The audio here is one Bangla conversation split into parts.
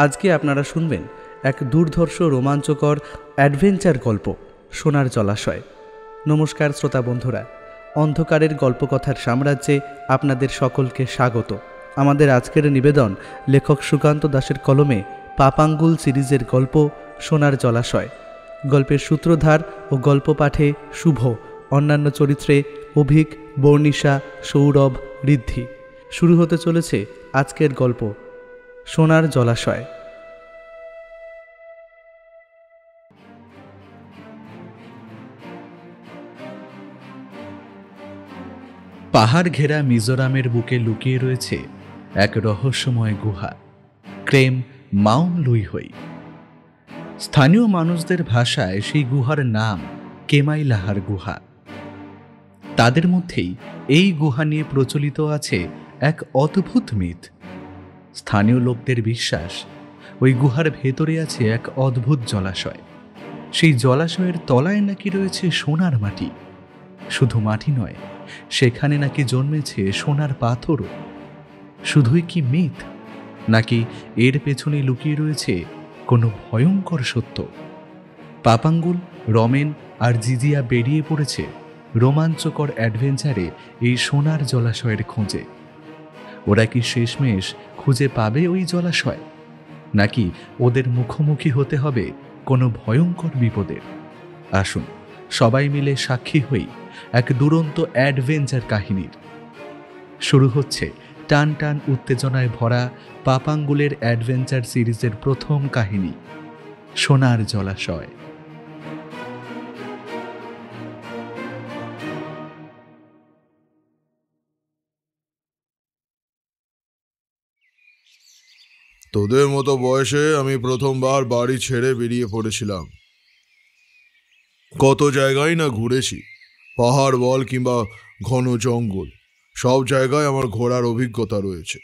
আজকে আপনারা শুনবেন এক দুর্ধর্ষ রোমাঞ্চকর অ্যাডভেঞ্চার গল্প সোনার জলাশয়। নমস্কার শ্রোতা বন্ধুরা, অন্ধকারের গল্পকথার সাম্রাজ্যে আপনাদের সকলকে স্বাগত। আমাদের আজকের নিবেদন লেখক সুকান্ত দাসের কলমে পাপাঙ্গুল সিরিজের গল্প সোনার জলাশয়। গল্পের সূত্রধার ও গল্প পাঠে শুভ, অন্যান্য চরিত্রে অভিক, বর্ণিশা, সৌরভ, ঋদ্ধি। শুরু হতে চলেছে আজকের গল্প সোনার জলাশয়। পাহাড় ঘেরা মিজোরামের বুকে লুকিয়ে রয়েছে এক রহস্যময় গুহা, ক্রেম মাউং লুইহই। স্থানীয় মানুষদের ভাষায় সেই গুহার নাম কেমাইলাহার গুহা। তাদের মধ্যেই এই গুহা নিয়ে প্রচলিত আছে এক অদ্ভুত মিথ। স্থানীয় লোকদের বিশ্বাস, ওই গুহার ভেতরে আছে এক অদ্ভুত জলাশয়। সেই জলাশয়ের তলায় নাকি রয়েছে সোনার মাটি। শুধু মাটি নয়, সেখানে নাকি জন্মেছে সোনার পাথরও। শুধুই কি মিথ, নাকি এর পেছনে লুকিয়ে রয়েছে কোনো ভয়ঙ্কর সত্য? পাপাঙ্গুল, রমেন আর জিজিয়া বেরিয়ে পড়েছে রোমাঞ্চকর অ্যাডভেঞ্চারে এই সোনার জলাশয়ের খোঁজে। ওরা কি শেষমেশ খুঁজে পাবে ওই জলাশয়, নাকি ওদের মুখোমুখি হতে হবে কোনো ভয়ঙ্কর বিপদের? আসুন সবাই মিলে সাক্ষী হই এক দুরন্ত অ্যাডভেঞ্চার কাহিনীর। শুরু হচ্ছে টান টান উত্তেজনায় ভরা পাপাঙ্গুলের অ্যাডভেঞ্চার সিরিজের প্রথম কাহিনী, সোনার জলাশয়। তোদের মতো বয়সে আমি প্রথমবার বাড়ি ছেড়ে বেরিয়ে পড়েছিলাম। কত জায়গায় না ঘুরেছি, পাহাড় বল কিংবা ঘন জঙ্গল, সব জায়গায় আমার ঘোরার অভিজ্ঞতা রয়েছে।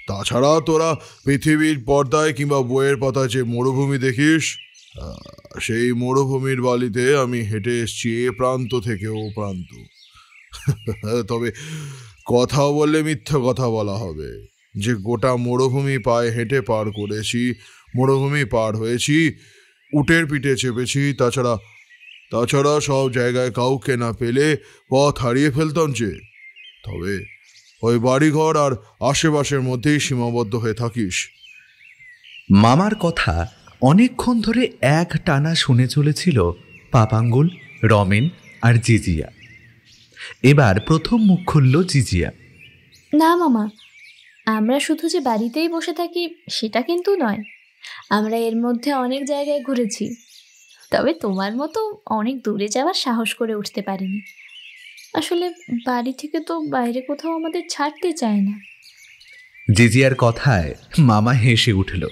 তাছাড়া তোরা পৃথিবীর পর্দায় কিংবা বইয়ের পাতায় যে মরুভূমি দেখিস, সেই মরুভূমির বালিতে আমি হেঁটে এসেছি এ প্রান্ত থেকে ও প্রান্ত। তবে কথা বললে মিথ্যা কথা বলা হবে যে গোটা মরুভূমি পায়ে হেঁটে পার করেছি, মরুভূমি পার হয়েছি, উটের পিঠে চেপেছি। তাছাড়া সব জায়গায় কাউকে না পেলে পথ হারিয়ে ফেলতাম যে। তবে ওই বাড়িঘর আর আশেপাশের মধ্যেই সীমাবদ্ধ হয়ে থাকিস। মামার কথা অনেকক্ষণ ধরে এক টানা শুনে চলেছিল পাপাঙ্গুল, রমেন আর জিজিয়া। এবার প্রথম মুখ খুলল জিজিয়া। না মামা, আমরা শুধু যে বাড়িতেই বসে থাকি সেটা কিন্তু নয়। আমরা এর মধ্যে অনেক জায়গায় ঘুরেছি, তবে তোমার মতো অনেক দূরে যাওয়ার সাহস করে উঠতে পারিনি। আসলে বাড়ি থেকে তো বাইরে কোথাও আমাদের ছাড়তে চায় না। জিজিয়ার কথায় মামা হেসে উঠল,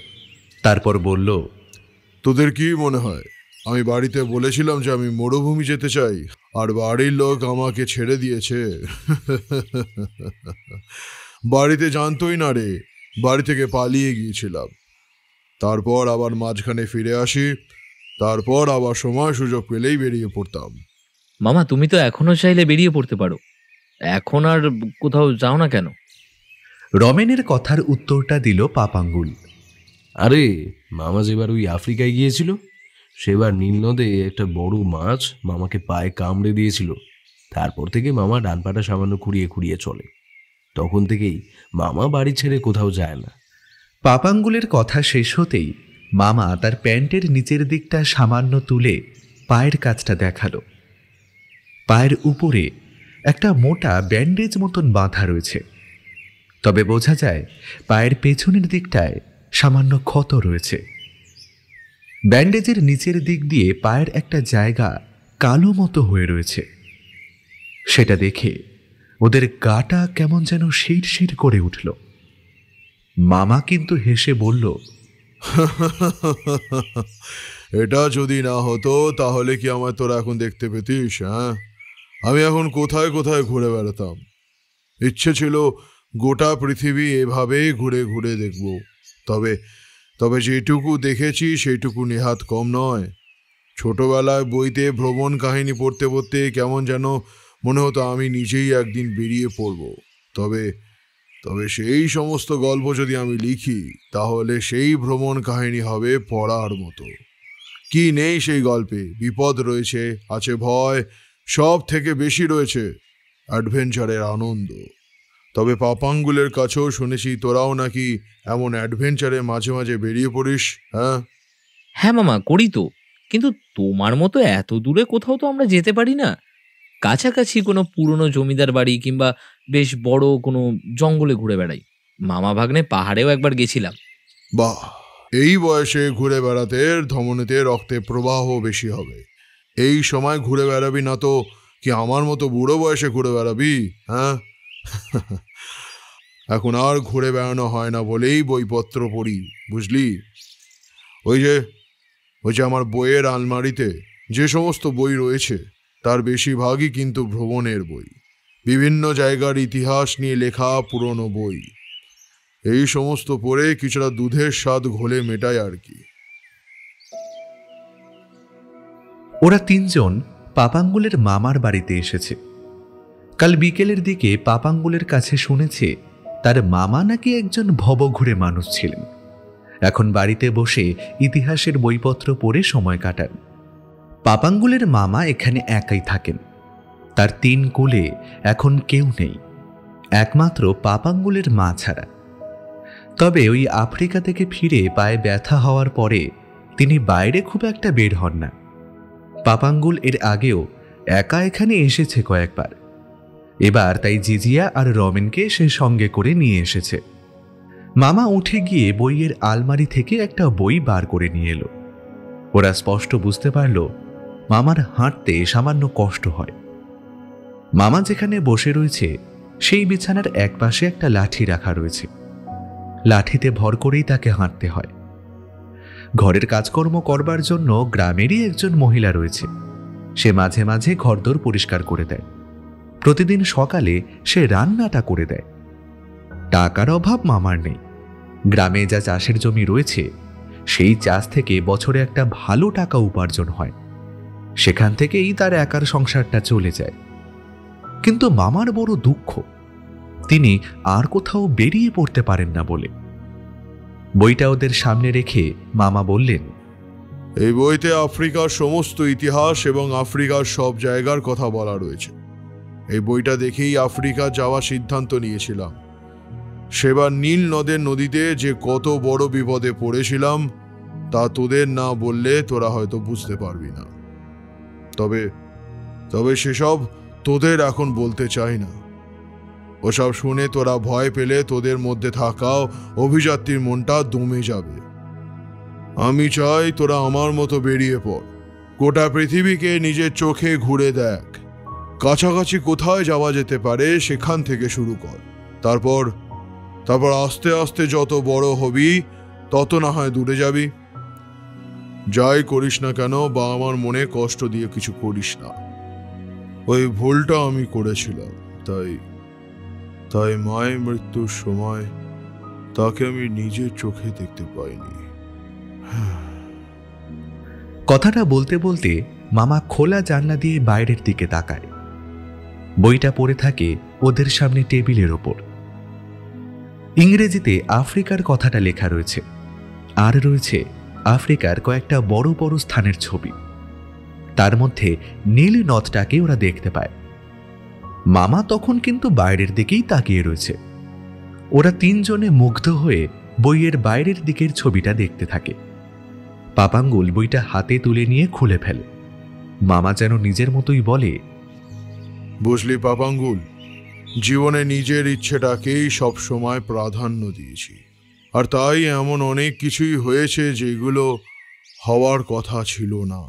তারপর বলল, তোদের কি মনে হয় আমি বাড়িতে বলেছিলাম যে আমি মরুভূমি যেতে চাই, আর বাড়ির লোক আমাকে ছেড়ে দিয়েছে? বাড়িতে জানতোই না রে, বাড়ি থেকে পালিয়ে গিয়েছিলাম। তারপর আবার মাঝখানে ফিরে আসি, তারপর আবার সময় সুযোগ পেলেই বেরিয়ে পড়তাম। মামা, তুমি তো এখনো চাইলে বেরিয়ে পড়তে পারো, এখন আর কোথাও যাও না কেন? রমেনের কথার উত্তরটা দিল পাপাঙ্গুল। আরে মামা যেবার ওই আফ্রিকায় গিয়েছিল, সেবার নীল নদে একটা বড় মাছ মামাকে পায়ে কামড়ে দিয়েছিল। তারপর থেকে মামা ডান পাটা সামান্য খুঁড়িয়ে খুঁড়িয়ে চলে। তখন থেকেই মামা বাড়ি ছেড়ে কোথাও যায় না। পাপাঙ্গুলের কথা শেষ হতেই মামা তার প্যান্টের নিচের দিকটা সামান্য তুলে পায়ের কাছটা দেখালো। পায়ের উপরে একটা মোটা ব্যান্ডেজ মতন বাঁধা রয়েছে, তবে বোঝা যায় পায়ের পেছনের দিকটায় সামান্য ক্ষত রয়েছে। ব্যান্ডেজের নিচের দিক দিয়ে পায়ের একটা জায়গা কালো মতো হয়ে রয়েছে। সেটা দেখে ওদের গাটা কেমন যেন শিরশির করে উঠল। মামা কিন্তু হেসে বলল, এটা যদি না হতো তাহলে কি আমার তোরা এখন দেখতে পেতিস? হ্যাঁ, আমি এখন কোথায় কোথায় ঘুরে বেড়াতাম। ইচ্ছে ছিল গোটা পৃথিবী এভাবেই ঘুরে ঘুরে দেখব। তবে তবে যেটুকু দেখেছি সেইটুকু নেহাত কম নয়। ছোটবেলায় বইতে ভ্রমণ কাহিনী পড়তে পড়তে কেমন যেন মনে হতো আমি নিজেই একদিন বেরিয়ে পড়ব। তবে তবে সেই সমস্ত গল্প যদি আমি লিখি তাহলে সেই ভ্রমণ কাহিনী হবে পড়ার মতো। কি নেই সেই গল্পে? বিপদ রয়েছে, আছে ভয়, সব থেকে বেশি রয়েছে অ্যাডভেঞ্চারের আনন্দ। তবে পাপাঙ্গুলের কাছেও শুনেছি তোরাও নাকি এমন অ্যাডভেঞ্চারে মাঝে মাঝে বেরিয়ে পড়িস। হ্যাঁ হ্যাঁ মামা, করি তো। কিন্তু তোমার মতো এত দূরে কোথাও তো আমরা যেতে পারি না। কাছাকাছি কোনো পুরনো জমিদার বাড়ি কিংবা বেশ বড় কোনো জঙ্গলে ঘুরে বেড়াই। মামা ভাগ্নে পাহাড়েও একবার গেছিলাম। বাহ, এই বয়সে ঘুরে বেড়াতে ধমনীতে রক্তে প্রবাহ বেশি হবে। এই সময় ঘুরে বেড়াবি না তো কি আমার মতো বুড়ো বয়সে ঘুরে বেড়াবি? হ্যাঁ এখন আর ঘুরে বেড়ানো হয় না বলেই বইপত্র পড়ি, বুঝলি? ওই যে আমার বইয়ের আলমারিতে যে সমস্ত বই রয়েছে তার বেশিরভাগই কিন্তু ভ্রমণের বই, বিভিন্ন জায়গার ইতিহাস নিয়ে লেখা পুরনো বই। এই সমস্ত পড়ে কিছুটা দুধের স্বাদ ঘোলে মেটায় আর কি। ওরা তিনজন পাপাঙ্গুলের মামার বাড়িতে এসেছে। কাল বিকেলের দিকে পাপাঙ্গুলের কাছে শুনেছে তার মামা নাকি একজন ভবঘুরে মানুষ ছিলেন। এখন বাড়িতে বসে ইতিহাসের বইপত্র পড়ে সময় কাটান। পাপাঙ্গুলের মামা এখানে একাই থাকেন। তার 3 কুলে এখন কেউ নেই, একমাত্র পাপাঙ্গুলের মা ছাড়া। তবে ওই আফ্রিকা থেকে ফিরে পায়ে ব্যথা হওয়ার পরে তিনি বাইরে খুব একটা বের হন না। পাপাঙ্গুল এর আগেও একা এখানে এসেছে কয়েকবার। এবার তাই জিজিয়া আর রমেনকে সে সঙ্গে করে নিয়ে এসেছে। মামা উঠে গিয়ে বইয়ের আলমারি থেকে একটা বই বার করে নিয়ে এলো। ওরা স্পষ্ট বুঝতে পারল মামার হাঁটতে সামান্য কষ্ট হয়। মামা যেখানে বসে রয়েছে সেই বিছানার একপাশে একটা লাঠি রাখা রয়েছে। লাঠিতে ভর করেই তাকে হাঁটতে হয়। ঘরের কাজকর্ম করবার জন্য গ্রামেরই একজন মহিলা রয়েছে। সে মাঝে মাঝে ঘরদোর পরিষ্কার করে দেয়। প্রতিদিন সকালে সে রান্নাটা করে দেয়। টাকার অভাব মামার নেই। গ্রামে যা চাষের জমি রয়েছে সেই চাষ থেকে বছরে একটা ভালো টাকা উপার্জন হয়। সেখান থেকেই তার একার সংসারটা চলে যায়। কিন্তু মামার বড় দুঃখ, তিনি আর কোথাও বেরিয়ে পড়তে পারেন না বলে। বইটা ওদের সামনে রেখে মামা বললেন, এই বইতে আফ্রিকার সমস্ত ইতিহাস এবং আফ্রিকার সব জায়গার কথা বলা রয়েছে। এই বইটা দেখেই আফ্রিকা যাওয়ার সিদ্ধান্ত নিয়েছিলাম। সেবার নীল নদের নদীতে যে কত বড় বিপদে পড়েছিলাম তা তোদের না বললে তোরা হয়তো বুঝতে পারবি না। তবে সেসব তোদের এখন বলতে চাই না। ওসব শুনে তোরা ভয় পেলে তোদের মধ্যে থাকাও অভিযাত্রীর মনটা দমে যাবে। আমি চাই তোরা আমার মতো বেরিয়ে পড়, গোটা পৃথিবীকে নিজের চোখে ঘুরে দেখ। কাছাকাছি কোথায় যাওয়া যেতে পারে সেখান থেকে শুরু কর। তারপর আস্তে আস্তে যত বড় হবি তত না হয় দূরে যাবি। যাই করিস না কেন বা আমার মনে কষ্ট দিয়ে কিছু করিস না। ওই ভুলটা আমি করেছিলাম, তাই মায়ের মৃত্যুর সময় তাকে আমি নিজের চোখে দেখতে পাইনি। কথাটা বলতে বলতে মামা খোলা জানলা দিয়ে বাইরের দিকে তাকায়। বইটা পড়ে থাকে ওদের সামনে টেবিলের ওপর। ইংরেজিতে আফ্রিকার কথাটা লেখা রয়েছে, আর রয়েছে আফ্রিকার কয়েকটা বড় বড় স্থানের ছবি। তার মধ্যে নীল নদটাকে ওরা দেখতে পায়। মামা তখন কিন্তু বাইরের দিকেই তাকিয়ে রয়েছে। ওরা তিনজনে মুগ্ধ হয়ে বইয়ের বাইরের দিকের ছবিটা দেখতে থাকে। পাপাঙ্গুল বইটা হাতে তুলে নিয়ে খুলে ফেলে। মামা যেন নিজের মতোই বলে, বুঝলি পাপাঙ্গুল, জীবনে নিজের ইচ্ছেটাকেই সব সময় প্রাধান্য দিয়েছি। আর তাই এমন অনেক কিছুই হয়েছে যেগুলো হওয়ার কথা ছিল না।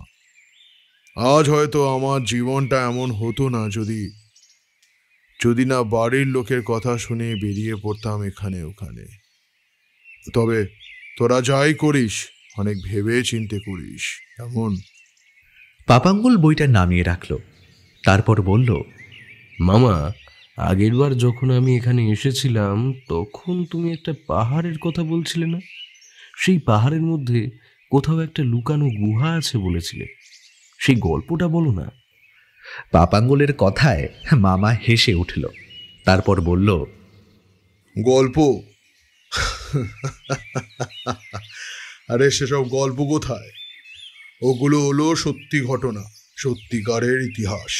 আজ হয়তো আমার জীবনটা এমন হতো না যদি না বাড়ির লোকের কথা শুনে বেরিয়ে পড়তাম এখানে ওখানে। তবে তোরা যাই করিস অনেক ভেবে চিন্তে করিস, এমন। পাপাঙ্গুল বইটা নামিয়ে রাখল। তারপর বলল, মামা, আগেরবার যখন আমি এখানে এসেছিলাম তখন তুমি একটা পাহাড়ের কথা বলছিলে না? সেই পাহাড়ের মধ্যে কোথাও একটা লুকানো গুহা আছে বলেছিলে, সেই গল্পটা বলো না। পাপাঙ্গুলের কথায় মামা হেসে উঠল। তারপর বলল, গল্প? আরে সেসব গল্প কোথায়, ওগুলো হলো সত্যি ঘটনা, সত্যিকারের ইতিহাস।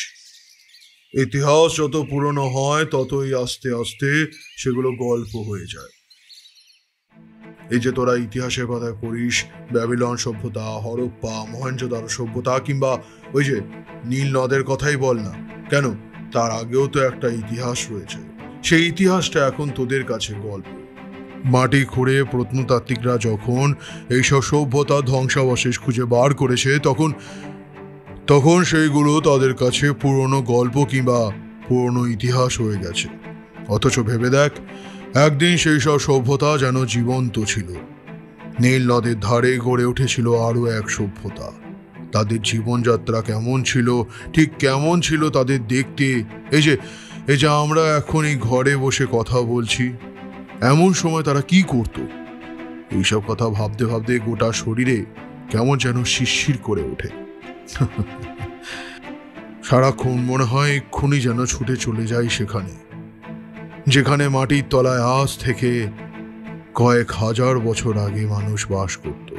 ইতিহাস যত পুরনো হয় ততই আস্তে আস্তে সেগুলো গল্প হয়ে যায়। এই যে তোরা ইতিহাসের কথা পড়িস, ব্যাবিলন সভ্যতা, হরপ্পা, মহেঞ্জোদারো সভ্যতা, কিংবা ওই যে নীল নদের কথাই বল না কেন, তার আগেও তো একটা ইতিহাস রয়েছে। সেই ইতিহাসটা এখন তোদের কাছে গল্প। মাটি খুঁড়ে প্রত্নতাত্ত্বিকরা যখন এইসব সভ্যতা ধ্বংসাবশেষ খুঁজে বার করেছে তখন সেইগুলো তাদের কাছে পুরনো গল্প কিংবা পুরনো ইতিহাস হয়ে গেছে। অথচ ভেবে দেখ, একদিন সেই সব সভ্যতা যেন জীবন্ত ছিল। নীল নদের ধারে গড়ে উঠেছিল আরও এক সভ্যতা। তাদের জীবনযাত্রা কেমন ছিল, ঠিক কেমন ছিল তাদের দেখতে। এই যে আমরা এখন এই ঘরে বসে কথা বলছি, এমন সময় তারা কি করত, এইসব কথা ভাবতে ভাবতে গোটা শরীরে কেমন যেন শিরশির করে ওঠে। সারাক্ষণ মনে হয় এক্ষুনি যেন ছুটে চলে যাই সেখানে, যেখানে মাটির তলায় আজ থেকে কয়েক হাজার বছর আগে মানুষ বাস করত।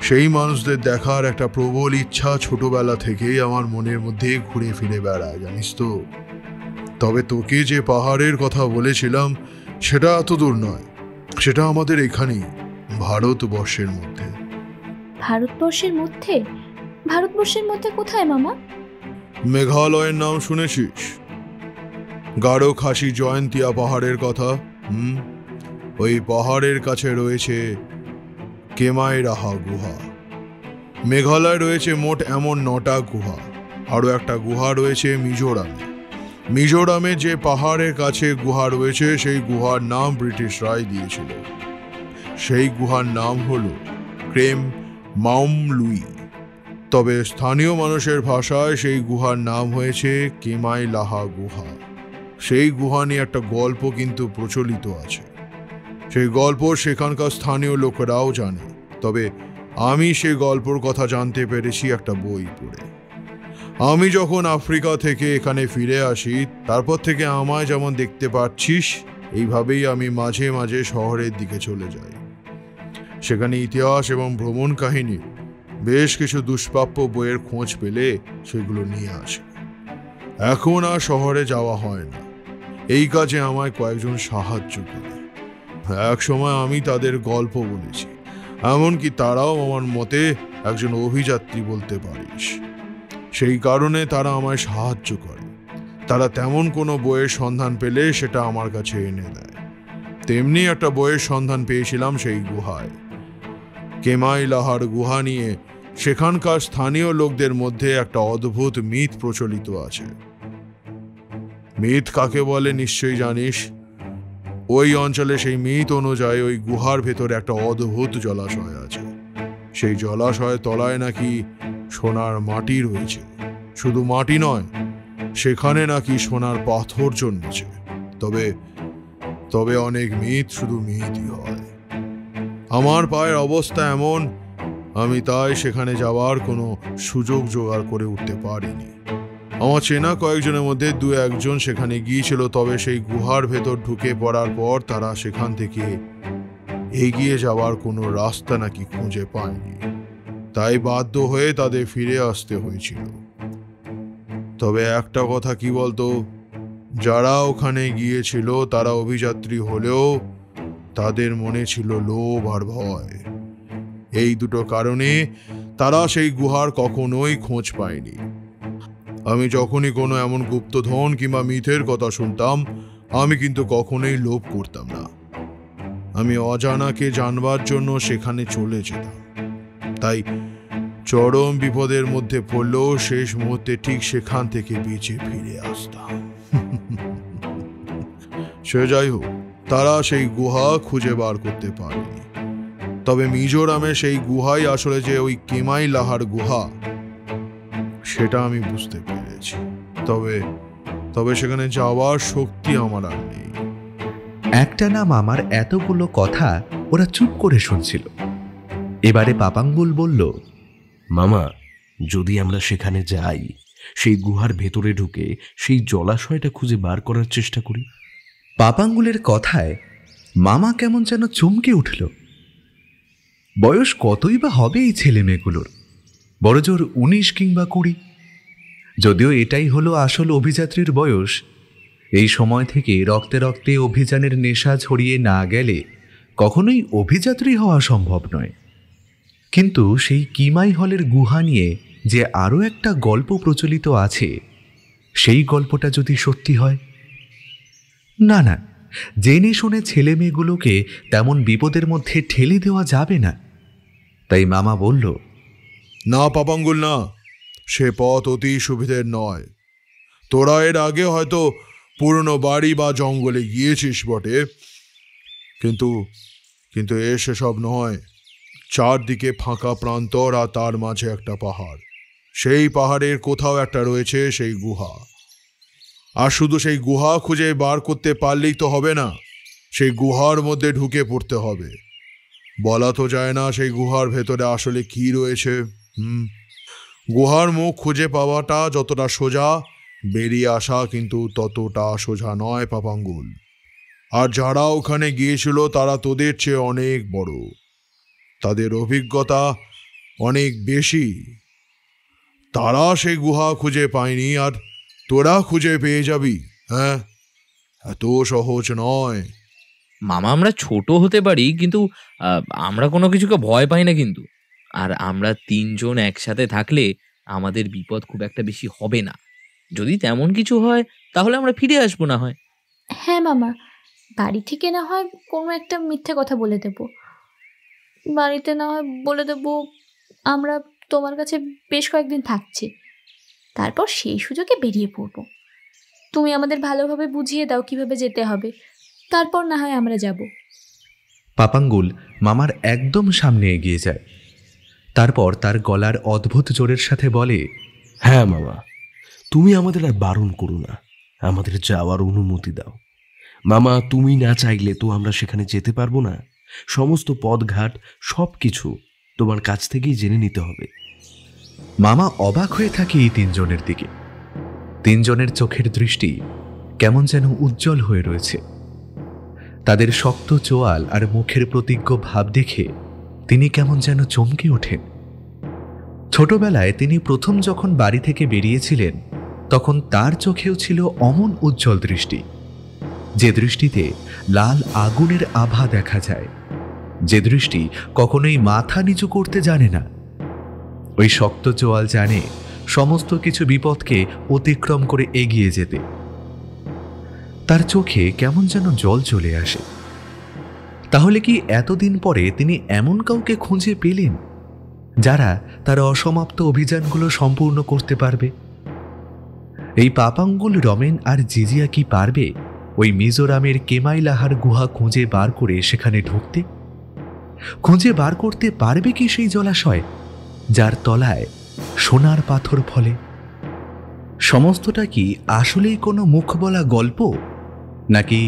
সেই মানুষদের দেখার একটা প্রবল ইচ্ছা ছোটবেলা থেকেই আমার মনের মধ্যে ঘুরে ফিরে বেড়ায়, জানিস তো। তবে তোকে যে পাহাড়ের কথা বলেছিলাম সেটা এত দূর নয়, সেটা আমাদের এখানেই, ভারতবর্ষের মধ্যে। ভারতবর্ষের মধ্যে? ভারতবর্ষের মধ্যে কোথায় মামা? মেঘালয়ের নাম শুনেছিস? গাঢ় খাসি জয়ন্তিয়া পাহাড়ের কথা। ওই পাহাড়ের কাছে রয়েছে কেমাইরাহা গুহা। মেঘালয় রয়েছে মোট এমন 9টা গুহা। আরও একটা গুহা রয়েছে মিজোরামে। মিজোরামে যে পাহাড়ের কাছে গুহা রয়েছে সেই গুহার নাম ব্রিটিশরাই দিয়েছিল। সেই গুহার নাম হলো ক্রেম মাউমলুই। তবে স্থানীয় মানুষের ভাষায় সেই গুহার নাম হয়েছে কেমাইলাহা গুহা। সেই গুহা নিয়ে একটা গল্প কিন্তু প্রচলিত আছে। সেই গল্প সেখানকার স্থানীয় লোকেরাও জানে। তবে আমি সেই গল্পর কথা জানতে পেরেছি একটা বই পড়ে। আমি যখন আফ্রিকা থেকে এখানে ফিরে আসি, তারপর থেকে আমায় যেমন দেখতে পাচ্ছিস, এইভাবেই আমি মাঝে মাঝে শহরের দিকে চলে যাই। সেখানে ইতিহাস এবং ভ্রমণ কাহিনী বেশ কিছু দুষ্প্রাপ্য বইয়ের খোঁজ পেলে সেগুলো নিয়ে আসে। এখন আর শহরে যাওয়া হয় না। এই কাজে আমায় কয়েকজন সাহায্য করে। এক সময় আমি তাদের গল্প বলেছি, এমনকি তারাও আমার মতে একজন অভিযাত্রী বলতে পারিস। সেই কারণে তারা আমায় সাহায্য করে। তারা তেমন কোনো বইয়ের সন্ধান পেলে সেটা আমার কাছে এনে দেয়। তেমনি একটা বইয়ের সন্ধান পেয়েছিলাম সেই গুহায়। কেমাইলাহার গুহা নিয়ে সেখানকার স্থানীয় লোকদের মধ্যে একটা অদ্ভুত মিথ প্রচলিত আছে। মিথ কাকে বলে নিশ্চয়ই জানিস। ওই অঞ্চলে সেই মিথ অনুযায়ী ওই গুহার ভেতরে একটা অদ্ভুত জলাশয় আছে। সেই জলাশয়ের তলায় নাকি সোনার মাটি রয়েছে। শুধু মাটি নয়, সেখানে নাকি সোনার পাথর জন্মেছে। তবে অনেক মিথ শুধু মিথই হয়। আমার পায়ের অবস্থা এমন, আমি তাই সেখানে যাওয়ার কোনো সুযোগ জোগাড় করে উঠতে পারিনি। আমার চেনা কয়েকজনের মধ্যে 2-1 সেখানে গিয়েছিল। তবে সেই গুহার ভেতর ঢুকে পড়ার পর তারা সেখান থেকে এগিয়ে যাওয়ার কোনো রাস্তা নাকি খুঁজে পায়নি। তাই বাধ্য হয়ে তাদের ফিরে আসতে হয়েছিল। তবে একটা কথা কি বলতো, যারা ওখানে গিয়েছিল তারা অভিযাত্রী হলেও তাদের মনে ছিল লোভ আর ভয়। এই দুটো কারণে তারা সেই গুহার কখনোই খোঁজ পায়নি। আমি যখনই কোনো এমন গুপ্তধন কিংবা মিথের কথা শুনতাম, আমি কিন্তু কখনোই লোভ করতাম না। আমি অজানাকে জানবার জন্য সেখানে চলে যেতাম। তাই চরম বিপদের মধ্যে পড়লেও শেষ মুহূর্তে ঠিক সেখান থেকে বেঁচে ফিরে আসতাম। সে যাই হোক, তারা সেই গুহা খুঁজে বার করতে পারেনি। তবে মিজোরামে সেই গুহাই আসলে যে ওই কেমাইলাহার গুহা, সেটা আমি বুঝতে পেরেছি। তবে সেখানে যাওয়ার শক্তি আমার আর নেই। একটা নাম আমার এতগুলো কথা ওরা চুপ করে শুনছিল। এবারে পাপাঙ্গুল বলল, মামা, যদি আমরা সেখানে যাই, সেই গুহার ভেতরে ঢুকে সেই জলাশয়টা খুঁজে বার করার চেষ্টা করি। পাপাঙ্গুলের কথায় মামা কেমন যেন চমকে উঠল। বয়স কতই বা হবে এই ছেলে মেয়েগুলোর, বড়জোর 19 কিংবা 20। যদিও এটাই হলো আসল অভিযাত্রীর বয়স। এই সময় থেকে রক্তে রক্তে অভিযানের নেশা ছড়িয়ে না গেলে কখনোই অভিযাত্রী হওয়া সম্ভব নয়। কিন্তু সেই কিমাই হলের গুহা নিয়ে যে আরও একটা গল্প প্রচলিত আছে, সেই গল্পটা যদি সত্যি হয়, না না, জেনে শুনে ছেলে মেয়েগুলোকে তেমন বিপদের মধ্যে ঠেলে দেওয়া যাবে না। তাই মামা বলল, না পাপাঙ্গুল, না, সে পথ অতি সুবিধের নয়। তোরা এর আগে হয়তো পুরনো বাড়ি বা জঙ্গলে গিয়েছিস বটে, কিন্তু কিন্তু সেসব নয়। চারদিকে ফাঁকা প্রান্তর আর তার মাঝে একটা পাহাড়। সেই পাহাড়ের কোথাও একটা রয়েছে সেই গুহা। আর শুধু সেই গুহা খুঁজে বার করতে পারলেই তো হবে না, সেই গুহার মধ্যে ঢুকে পড়তে হবে। বলা তো যায় না সেই গুহার ভেতরে আসলে কি রয়েছে। গুহার মুখ খুঁজে পাওয়াটা যতটা সোজা, বেরিয়ে আসা কিন্তু ততটা সোজা নয় পাপাঙ্গুল। আর যারা ওখানে গিয়েছিল তারা তোদের চেয়ে অনেক বড়, তাদের অভিজ্ঞতা অনেক বেশি। তারা সেই গুহা খুঁজে পায়নি, আর তোরা খুঁজে পেয়ে যাবি। হ্যাঁ, এত সহজ নয়। মামা, আমরা ছোট হতে পারি, কিন্তু আমরা কোনো কিছুকে ভয় পাই না কিন্তু। আর আমরা 3 জন একসাথে থাকলে আমাদের বিপদ খুব একটা বেশি হবে না। যদি তেমন কিছু হয় তাহলে আমরা ফিরে আসবো না হয়। হ্যাঁ মামা, বাড়ি থেকে না হয় কোনো একটা মিথ্যে কথা বলে দেব। বাড়িতে না হয় বলে দেব আমরা তোমার কাছে বেশ কয়েকদিন থাকছি, তারপর সেই সুযোগে বেরিয়ে পড়ব। তুমি আমাদের ভালোভাবে বুঝিয়ে দাও কিভাবে যেতে হবে, তারপর না হয় আমরা যাব। পাপাঙ্গুল মামার একদম সামনে এগিয়ে যায়। তারপর তার গলার অদ্ভুত জোরের সাথে বলে, হ্যাঁ মামা, তুমি আমাদের আর বারণ করো না, আমাদের যাওয়ার অনুমতি দাও। মামা, তুমি না চাইলে তো আমরা সেখানে যেতে পারবো না। সমস্ত পথঘাট সব কিছু তোমার কাছ থেকেই জেনে নিতে হবে। মামা অবাক হয়ে থাকে এই 3 জনের দিকে। 3 জনের চোখের দৃষ্টি কেমন যেন উজ্জ্বল হয়ে রয়েছে। তাদের শক্ত চোয়াল আর মুখের প্রতিজ্ঞ ভাব দেখে তিনি কেমন যেন চমকে ওঠেন। ছোটবেলায় তিনি প্রথম যখন বাড়ি থেকে বেরিয়েছিলেন, তখন তার চোখেও ছিল অমন উজ্জ্বল দৃষ্টি, যে দৃষ্টিতে লাল আগুনের আভা দেখা যায়, যে দৃষ্টি কখনোই মাথা নিচু করতে জানে না। ওই শক্ত চোয়াল জানে সমস্ত কিছু বিপদকে অতিক্রম করে এগিয়ে যেতে। তার চোখে কেমন যেন জল চলে আসে। তাহলে কি এতদিন পরে তিনি এমন কাউকে খুঁজে পেলেন যারা তার অসমাপ্ত অভিযানগুলো সম্পূর্ণ করতে পারবে? এই পাপাঙ্গুল, রমেন আর জিজিয়া কি পারবে ওই মিজোরামের কেমাইলাহার গুহা খুঁজে বার করে সেখানে ঢুকতে? খুঁজে বার করতে পারবে কি সেই জলাশয় যার তলায় সোনার পাথর ফলে? সমস্তটা কি আসলেই কোনো মুখ বলা গল্প, নাকি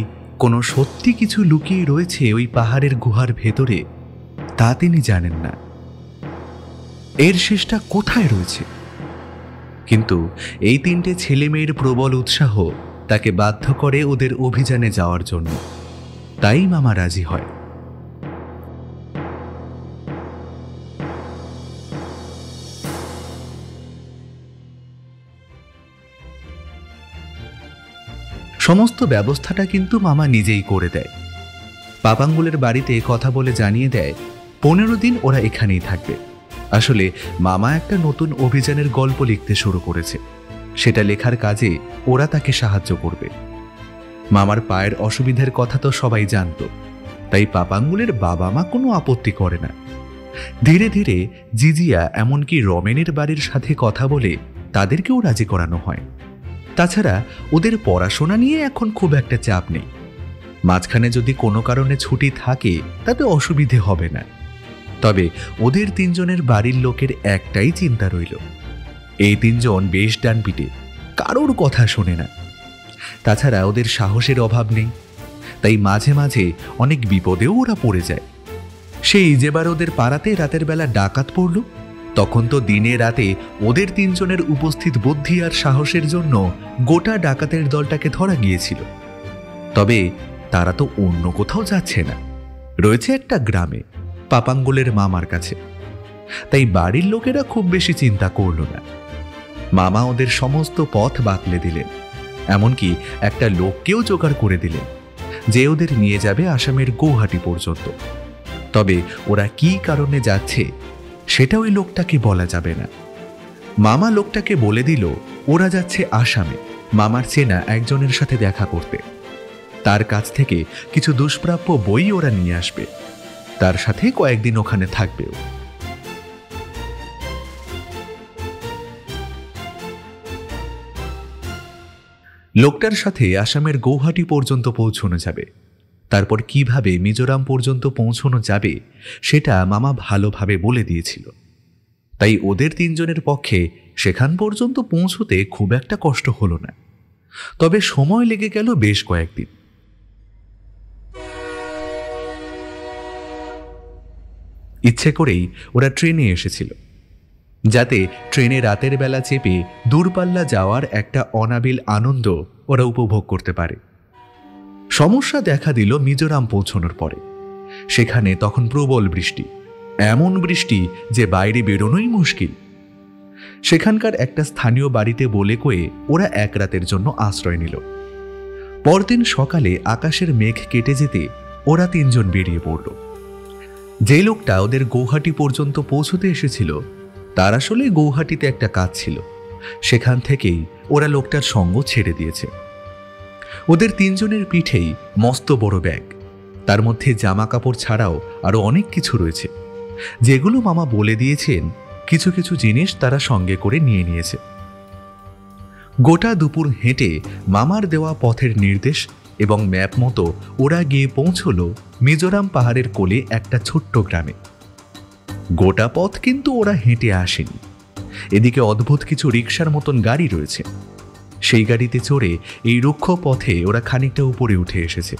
কোনো সত্যি কিছু লুকিয়ে রয়েছে ওই পাহাড়ের গুহার ভেতরে? তা তিনি জানেন না। এর শেষটা কোথায় রয়েছে? কিন্তু এই 3টে ছেলে মেয়ের প্রবল উৎসাহ তাকে বাধ্য করে ওদের অভিযানে যাওয়ার জন্য। তাই মামা রাজি হয়। সমস্ত ব্যবস্থাটা কিন্তু মামা নিজেই করে দেয়। পাপাঙ্গুলের বাড়িতে কথা বলে জানিয়ে দেয় 15 দিন ওরা এখানেই থাকবে। আসলে মামা একটা নতুন অভিযানের গল্প লিখতে শুরু করেছে, সেটা লেখার কাজে ওরা তাকে সাহায্য করবে। মামার পায়ের অসুবিধার কথা তো সবাই জানত, তাই পাপাঙ্গুলের বাবা মা কোনো আপত্তি করে না। ধীরে ধীরে জিজিয়া এমনকি রমেনের বাড়ির সাথে কথা বলে তাদেরকেও রাজি করানো হয়। তাছাড়া ওদের পড়াশোনা নিয়ে এখন খুব একটা চাপ নেই। মাঝখানে যদি কোনো কারণে ছুটি থাকে তাতে অসুবিধে হবে না। তবে ওদের 3 জনের বাড়ির লোকের একটাই চিন্তা রইল, এই 3 জন বেশ ডানপিটে, কারোর কথা শোনে না। তাছাড়া ওদের সাহসের অভাব নেই, তাই মাঝে মাঝে অনেক বিপদেও ওরা পড়ে যায়। সেই যেবার ওদের পাড়াতে রাতের বেলা ডাকাত পড়ল, তখন তো দিনে রাতে ওদের 3 জনের উপস্থিত বুদ্ধি আর সাহসের জন্য গোটা ডাকাতের দলটাকে ধরা গিয়েছিল। তবে তারা তো অন্য কোথাও যাচ্ছে না, রয়েছে একটা গ্রামে পাপাঙ্গুলের মামার কাছে। তাই বাড়ির লোকেরা খুব বেশি চিন্তা করল না। মামা ওদের সমস্ত পথ বাতলে দিলেন, এমনকি একটা লোককেও জোগাড় করে দিলেন যে ওদের নিয়ে যাবে আসামের গৌহাটি পর্যন্ত। তবে ওরা কি কারণে যাচ্ছে সেটা ওই লোকটাকে বলা যাবে না। মামা লোকটাকে বলে দিল ওরা যাচ্ছে আসামে মামার চেনা একজনের সাথে দেখা করতে। তার কাছ থেকে কিছু দুষ্প্রাপ্য বই ওরা নিয়ে আসবে, তার সাথে কয়েকদিন ওখানে থাকবেও। লোকটার সাথে আসামের গৌহাটি পর্যন্ত পৌঁছানো যাবে। তারপর কিভাবে মিজোরাম পর্যন্ত পৌঁছানো যাবে সেটা মামা ভালোভাবে বলে দিয়েছিল। তাই ওদের তিনজনের পক্ষে সেখান পর্যন্ত পৌঁছতে খুব একটা কষ্ট হলো না। তবে সময় লেগে গেল বেশ কয়েকদিন। ইচ্ছে করেই ওরা ট্রেনে এসেছিল, যাতে ট্রেনে রাতের বেলা চেপে দূরপাল্লা যাওয়ার একটা অনাবিল আনন্দ ওরা উপভোগ করতে পারে। সমস্যা দেখা দিল মিজোরাম পৌঁছানোর পরে। সেখানে তখন প্রবল বৃষ্টি, এমন বৃষ্টি যে বাইরে বেরোনোই মুশকিল। সেখানকার একটা স্থানীয় বাড়িতে বলে কয়ে ওরা এক রাতের জন্য আশ্রয় নিল। পরদিন সকালে আকাশের মেঘ কেটে যেতে ওরা তিনজন বেরিয়ে পড়ল। যে লোকটা ওদের গৌহাটি পর্যন্ত পৌঁছতে এসেছিল তার আসলে গৌহাটিতে একটা কাজ ছিল, সেখান থেকেই ওরা লোকটার সঙ্গ ছেড়ে দিয়েছে। ওদের তিনজনের পিঠেই মস্ত বড় ব্যাগ, তার মধ্যে জামা কাপড় ছাড়াও আরো অনেক কিছু রয়েছে, যেগুলো মামা বলে দিয়েছেন কিছু কিছু জিনিস তারা সঙ্গে করে নিয়ে নিয়েছে। গোটা দুপুর হেঁটে মামার দেওয়া পথের নির্দেশ এবং ম্যাপ মতো ওরা গিয়ে পৌঁছল মিজোরাম পাহাড়ের কোলে একটা ছোট্ট গ্রামে। গোটা পথ কিন্তু ওরা হেঁটে আসেনি। এদিকে অদ্ভুত কিছু রিকশার মতন গাড়ি রয়েছে, সেই গাড়িতে চড়ে এই রুক্ষ পথে ওরা খানিকটা উপরে উঠে এসেছে।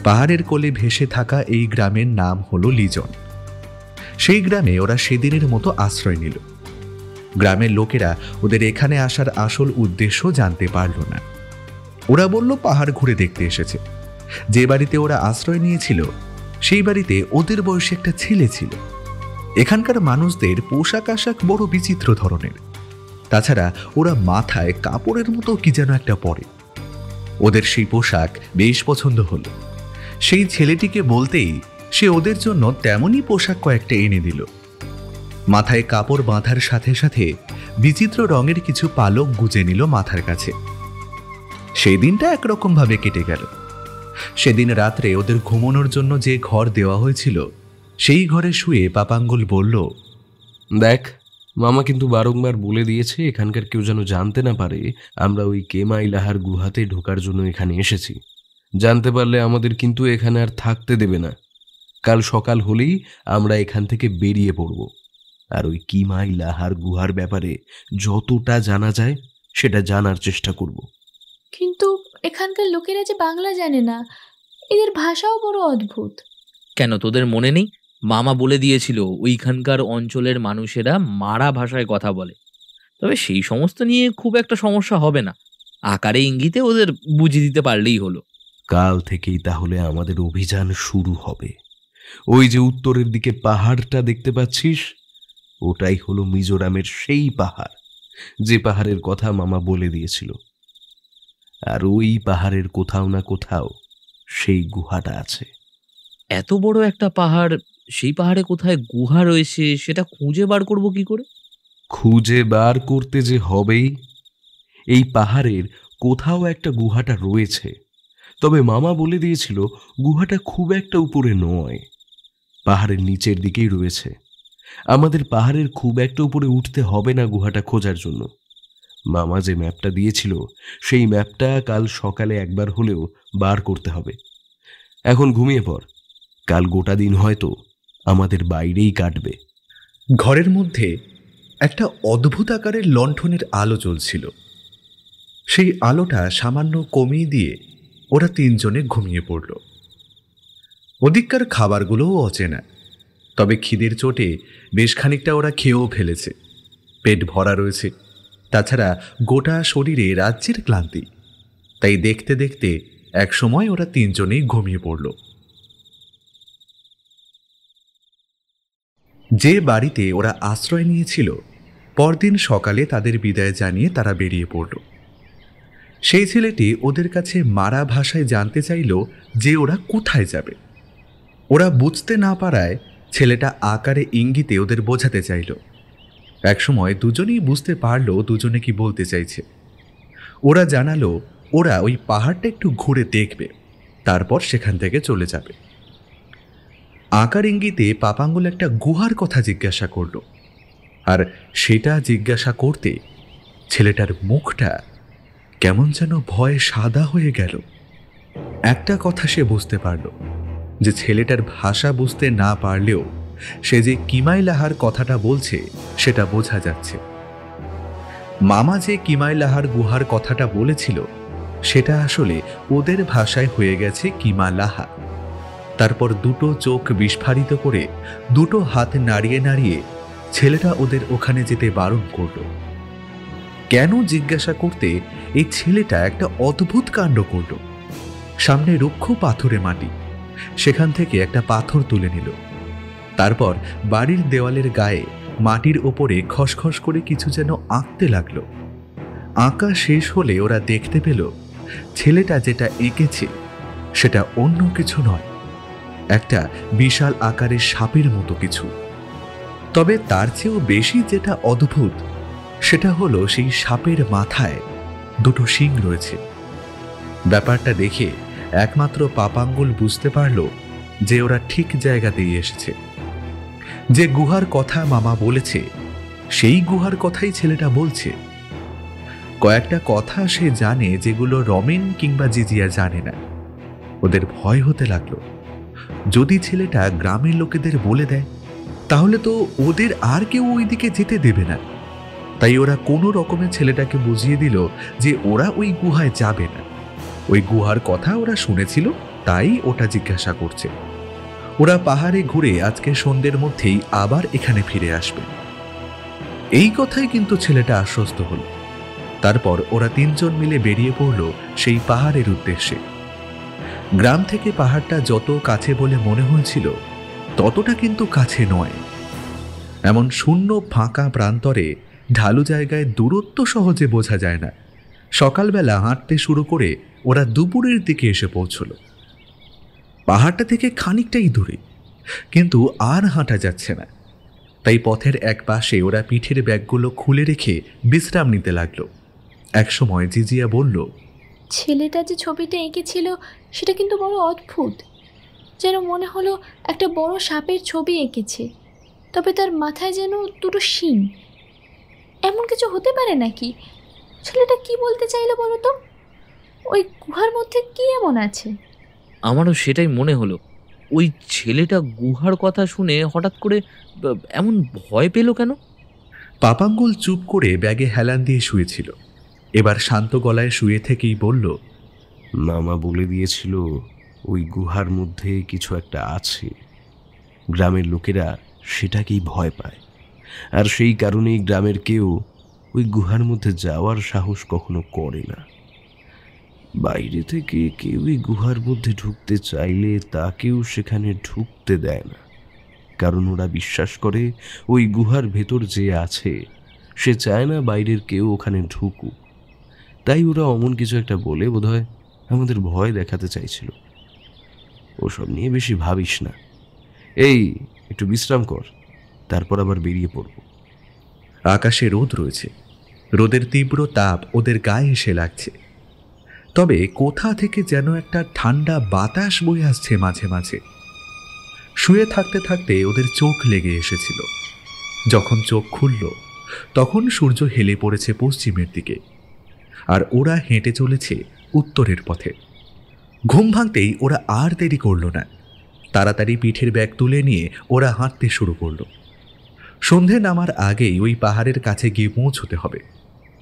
পাহাড়ের কোলে ভেসে থাকা এই গ্রামের নাম হলো লিজন। সেই গ্রামে ওরা সেদিনের মতো আশ্রয় নিল। গ্রামের লোকেরা ওদের এখানে আসার আসল উদ্দেশ্য জানতে পারল না। ওরা বলল পাহাড় ঘুরে দেখতে এসেছে। যে বাড়িতে ওরা আশ্রয় নিয়েছিল সেই বাড়িতে ওদের বয়সী একটা ছেলে ছিল। এখানকার মানুষদের পোশাক আশাক বড় বিচিত্র ধরনের, তাছাড়া ওরা মাথায় কাপড়ের মতো কি যেন একটা পরে। ওদের সেই পোশাক বেশ পছন্দ হলো। সেই ছেলেটিকে বলতেই সে ওদের জন্য তেমনই পোশাক কয়েকটা এনে দিল। মাথায় কাপড় বাঁধার সাথে সাথে বিচিত্র রঙের কিছু পালক গুজে নিল মাথার কাছে। সেই দিনটা একরকম ভাবে কেটে গেল। সেদিন রাত্রে ওদের ঘুমানোর জন্য যে ঘর দেওয়া হয়েছিল সেই ঘরে শুয়ে পাপাঙ্গুল বলল, দেখ, মামা কিন্তু বারংবার বলে দিয়েছে এখানকার কেউ যেন জানতে না পারে আমরা ওই কেমাইলাহার গুহাতে ঢোকার জন্য এখানে এসেছি। জানতে পারলে আমাদের কিন্তু এখানে আর থাকতে দেবে না। কাল সকাল হলেই আমরা এখান থেকে বেরিয়ে পড়ব, আর ওই কিমাইলাহার গুহার ব্যাপারে যতটা জানা যায় সেটা জানার চেষ্টা করব। কিন্তু এখানকার লোকেরা যে বাংলা জানে না, এদের ভাষাও বড় অদ্ভুত। কেন তোদের মনে নেই? মামা বলে দিয়েছিল ওইখানকার অঞ্চলের মানুষেরা মারা ভাষায় কথা বলে। তবে সেই সমস্ত নিয়ে খুব একটা সমস্যা হবে না, আকারে ইঙ্গিতে ওদের বুঝিয়ে দিতে পারলেই হলো। কাল থেকেই তাহলে আমাদের অভিযান শুরু হবে। ওই যে উত্তরের দিকে পাহাড়টা দেখতে পাচ্ছিস, ওটাই হলো মিজোরামের সেই পাহাড় যে পাহাড়ের কথা মামা বলে দিয়েছিল। আর ওই পাহাড়ের কোথাও না কোথাও সেই গুহাটা আছে। এত বড় একটা পাহাড়, সেই পাহাড়ে কোথায় গুহা রয়েছে সেটা খুঁজে বার করব কি করে? খুঁজে বার করতে যে হবেই। এই পাহাড়ের কোথাও একটা গুহাটা রয়েছে, তবে মামা বলে দিয়েছিল গুহাটা খুব একটা উপরে নয়, পাহাড়ের নিচের দিকেই রয়েছে। আমাদের পাহাড়ের খুব একটা উপরে উঠতে হবে না গুহাটা খোঁজার জন্য। মামা যে ম্যাপটা দিয়েছিল সেই ম্যাপটা কাল সকালে একবার হলেও বার করতে হবে। এখন ঘুমিয়ে পড়, কাল গোটা দিন হয়তো আমাদের বাইরেই কাটবে। ঘরের মধ্যে একটা অদ্ভুত আকারের লণ্ঠনের আলো জ্বলছিল। সেই আলোটা সামান্য কমিয়ে দিয়ে ওরা তিনজনে ঘুমিয়ে পড়ল। ওদিককার খাবারগুলোও অচেনা, তবে খিদের চোটে বেশ খানিকটা ওরা খেয়েও ফেলেছে। পেট ভরা রয়েছে, তাছাড়া গোটা শরীরে রাজ্যের ক্লান্তি। তাই দেখতে দেখতে একসময় ওরা তিনজনেই ঘুমিয়ে পড়ল। যে বাড়িতে ওরা আশ্রয় নিয়েছিল, পরদিন সকালে তাদের বিদায় জানিয়ে তারা বেরিয়ে পড়ল। সেই ছেলেটি ওদের কাছে মারা ভাষায় জানতে চাইল যে ওরা কোথায় যাবে। ওরা বুঝতে না পারায় ছেলেটা আকারে ইঙ্গিতে ওদের বোঝাতে চাইল। একসময় দুজনেই বুঝতে পারল দুজনে কি বলতে চাইছে। ওরা জানালো ওরা ওই পাহাড়টা একটু ঘুরে দেখবে, তারপর সেখান থেকে চলে যাবে। আকার ইঙ্গিতে পাপাঙ্গুল একটা গুহার কথা জিজ্ঞাসা করল, আর সেটা জিজ্ঞাসা করতে ছেলেটার মুখটা কেমন যেন ভয়ে সাদা হয়ে গেল। একটা কথা সে বুঝতে পারল যে ছেলেটার ভাষা বুঝতে না পারলেও সে যে কিমাইলাহার কথাটা বলছে সেটা বোঝা যাচ্ছে। মামা যে কিমাইলাহার গুহার কথাটা বলেছিল সেটা আসলে ওদের ভাষায় হয়ে গেছে কিমালাহা। তারপর দুটো চোখ বিস্ফারিত করে দুটো হাত নাড়িয়ে নাড়িয়ে ছেলেটা ওদের ওখানে যেতে বারণ করল। কেন জিজ্ঞাসা করতে এই ছেলেটা একটা অদ্ভুত কাণ্ড করল। সামনে রুক্ষ পাথরে মাটি, সেখান থেকে একটা পাথর তুলে নিল। তারপর বাড়ির দেওয়ালের গায়ে মাটির ওপরে খসখস করে কিছু যেন আঁকতে লাগলো। আঁকা শেষ হলে ওরা দেখতে পেল ছেলেটা যেটা এঁকেছে সেটা অন্য কিছু নয়, একটা বিশাল আকারের সাপের মতো কিছু। তবে তার চেয়েও বেশি যেটা অদ্ভুত সেটা হলো সেই সাপের মাথায় দুটো শিং রয়েছে। ব্যাপারটা দেখে একমাত্র পাপাঙ্গুল বুঝতে পারল যে ওরা ঠিক জায়গাতেই এসেছে। যে গুহার কথা মামা বলেছে সেই গুহার কথাই ছেলেটা বলছে। কয়েকটা কথা সে জানে যেগুলো রমেন কিংবা জিজিয়া জানে না। ওদের ভয় হতে লাগলো, যদি ছেলেটা গ্রামের লোকেদের বলে দেয় তাহলে তো ওদের আর কেউ ওইদিকে যেতে দেবে না। তাই ওরা কোনো রকমে ছেলেটাকে বুঝিয়ে দিল যে ওরা ওই গুহায় যাবে না। ওই গুহার কথা ওরা শুনেছিল, তাই ওটা জিজ্ঞাসা করছে। ওরা পাহাড়ে ঘুরে আজকে সন্ধ্যের মধ্যেই আবার এখানে ফিরে আসবে। এই কথাই কিন্তু ছেলেটা আশ্বস্ত হল। তারপর ওরা তিনজন মিলে বেরিয়ে পড়ল সেই পাহাড়ের উদ্দেশ্যে। গ্রাম থেকে পাহাড়টা যত কাছে বলে মনে হয়েছিল ততটা কিন্তু কাছে নয়। এমন শূন্য ফাঁকা প্রান্তরে ঢালু জায়গায় দূরত্ব সহজে বোঝা যায় না। সকালবেলা হাঁটতে শুরু করে ওরা দুপুরের দিকে এসে পৌঁছল। পাহাড়টা থেকে খানিকটাই দূরে, কিন্তু আর হাঁটা যাচ্ছে না। তাই পথের এক পাশে ওরা পিঠের ব্যাগগুলো খুলে রেখে বিশ্রাম নিতে লাগলো। একসময় জিজিয়া বলল, ছেলেটা যে ছবিটা এঁকেছিল সেটা কিন্তু বড় অদ্ভুত। যেন মনে হলো একটা বড় সাপের ছবি এঁকেছে, তবে তার মাথায় যেন দুটো শিং। এমন কিছু হতে পারে নাকি? ছেলেটা কি বলতে চাইলো বলো তো? ওই গুহার মধ্যে কি এমন আছে? আমারও সেটাই মনে হলো। ওই ছেলেটা গুহার কথা শুনে হঠাৎ করে এমন ভয় পেল কেন? পাপাঙ্গুল চুপ করে ব্যাগে হেলান দিয়ে শুয়েছিল। এবার শান্ত গলায় শুয়ে থেকেই বলল, মামা বলে দিয়েছিল ওই গুহার মধ্যে কিছু একটা আছে। গ্রামের লোকেরা সেটাকেই ভয় পায়, আর সেই কারণেই গ্রামের কেউ ওই গুহার মধ্যে যাওয়ার সাহস কখনো করে না। বাইরে থেকে কেউই গুহার মধ্যে ঢুকতে চাইলে তাকেও সেখানে ঢুকতে দেয় না, কারণ ওরা বিশ্বাস করে ওই গুহার ভেতর যে আছে সে চায় না বাইরের কেউ ওখানে ঢুকুক। তাই ওরা অমন কিছু একটা বলে বোধহয় আমাদের ভয় দেখাতে চাইছিল। ওসব নিয়ে বেশি ভাবিস না, এই একটু বিশ্রাম কর, তারপর আবার বেরিয়ে পড়ব। আকাশে রোদ রয়েছে। রোদের তীব্র তাপ ওদের গায়ে এসে লাগছে। তবে কোথা থেকে যেন একটা ঠান্ডা বাতাস বয়ে আসছে মাঝে মাঝে। শুয়ে থাকতে থাকতে ওদের চোখ লেগে এসেছিল। যখন চোখ খুলল তখন সূর্য হেলে পড়েছে পশ্চিমের দিকে, আর ওরা হেঁটে চলেছে উত্তরের পথে। ঘুম ভাঙতেই ওরা আর দেরি করল না। তাড়াতাড়ি পিঠের ব্যাগ তুলে নিয়ে ওরা হাঁটতে শুরু করলো। সন্ধে নামার আগেই ওই পাহাড়ের কাছে গিয়ে পৌঁছতে হবে।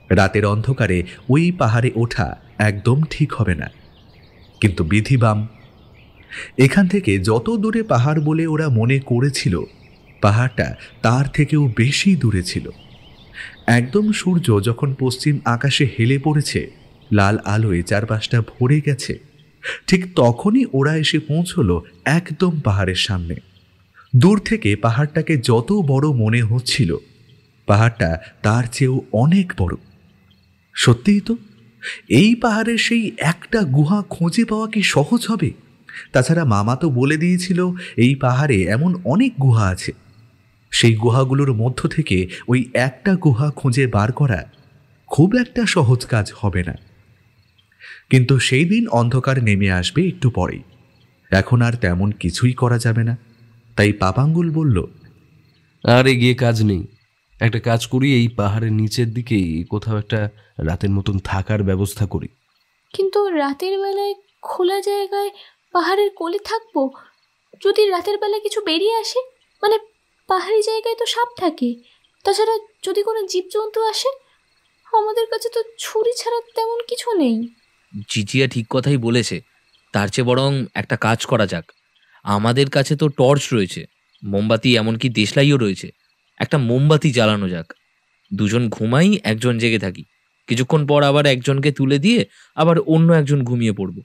রাতের অন্ধকারে ওই পাহাড়ে ওঠা একদম ঠিক হবে না, কিন্তু বিধিবাম। এখান থেকে যত দূরে পাহাড় বলে ওরা মনে করেছিল, পাহাড়টা তার থেকেও বেশি দূরে ছিল। একদম সূর্য যখন পশ্চিম আকাশে হেলে পড়েছে, লাল আলোয় চারপাশটা ভরে গেছে, ঠিক তখনই ওরা এসে পৌঁছলো একদম পাহাড়ের সামনে। দূর থেকে পাহাড়টাকে যত বড় মনে হচ্ছিল, পাহাড়টা তার চেয়েও অনেক বড়। সত্যিই তো, এই পাহাড়ের সেই একটা গুহা খুঁজে পাওয়া কি সহজ হবে? তাছাড়া মামা তো বলে দিয়েছিল এই পাহাড়ে এমন অনেক গুহা আছে। সেই গুহাগুলোর মধ্য থেকে ওই একটা গুহা খুঁজে বার করা খুব একটা সহজ কাজ হবে না। কিন্তু সেই দিন অন্ধকার নেমে আসবে একটু পরেই। এখন আর তেমন কিছুই করা যাবে না। তাই পাপাঙ্গুল বলল, আর এগিয়ে কাজ নেই, একটা কাজ করি, এই পাহাড়ের নিচের দিকেই কোথাও একটা রাতের মতন থাকার ব্যবস্থা করি। কিন্তু রাতের বেলায় খোলা জায়গায় পাহাড়ের কোলে থাকবো, যদি রাতের বেলায় কিছু বেরিয়ে আসে, মানে পাহাড়ি জায়গায় তো সাপ থাকে, তাছাড়া যদি কোনো জীবজন্তু আসে, আমাদের কাছে তো ছুরি ছাড়া তেমন কিছু নেই। জিজিয়া ঠিক কথাই বলেছে। তার চেয়ে বরং একটা কাজ করা যাক। আমাদের কাছে তো টর্চ রয়েছে, মোমবাতি, এমনকি দেশলাইও রয়েছে। একটা মোমবাতি জ্বালানো যাক। দুজন ঘুমাই, একজন জেগে থাকি। কিছুক্ষণ পর আবার একজনকে তুলে দিয়ে আবার অন্য একজন ঘুমিয়ে পড়ব।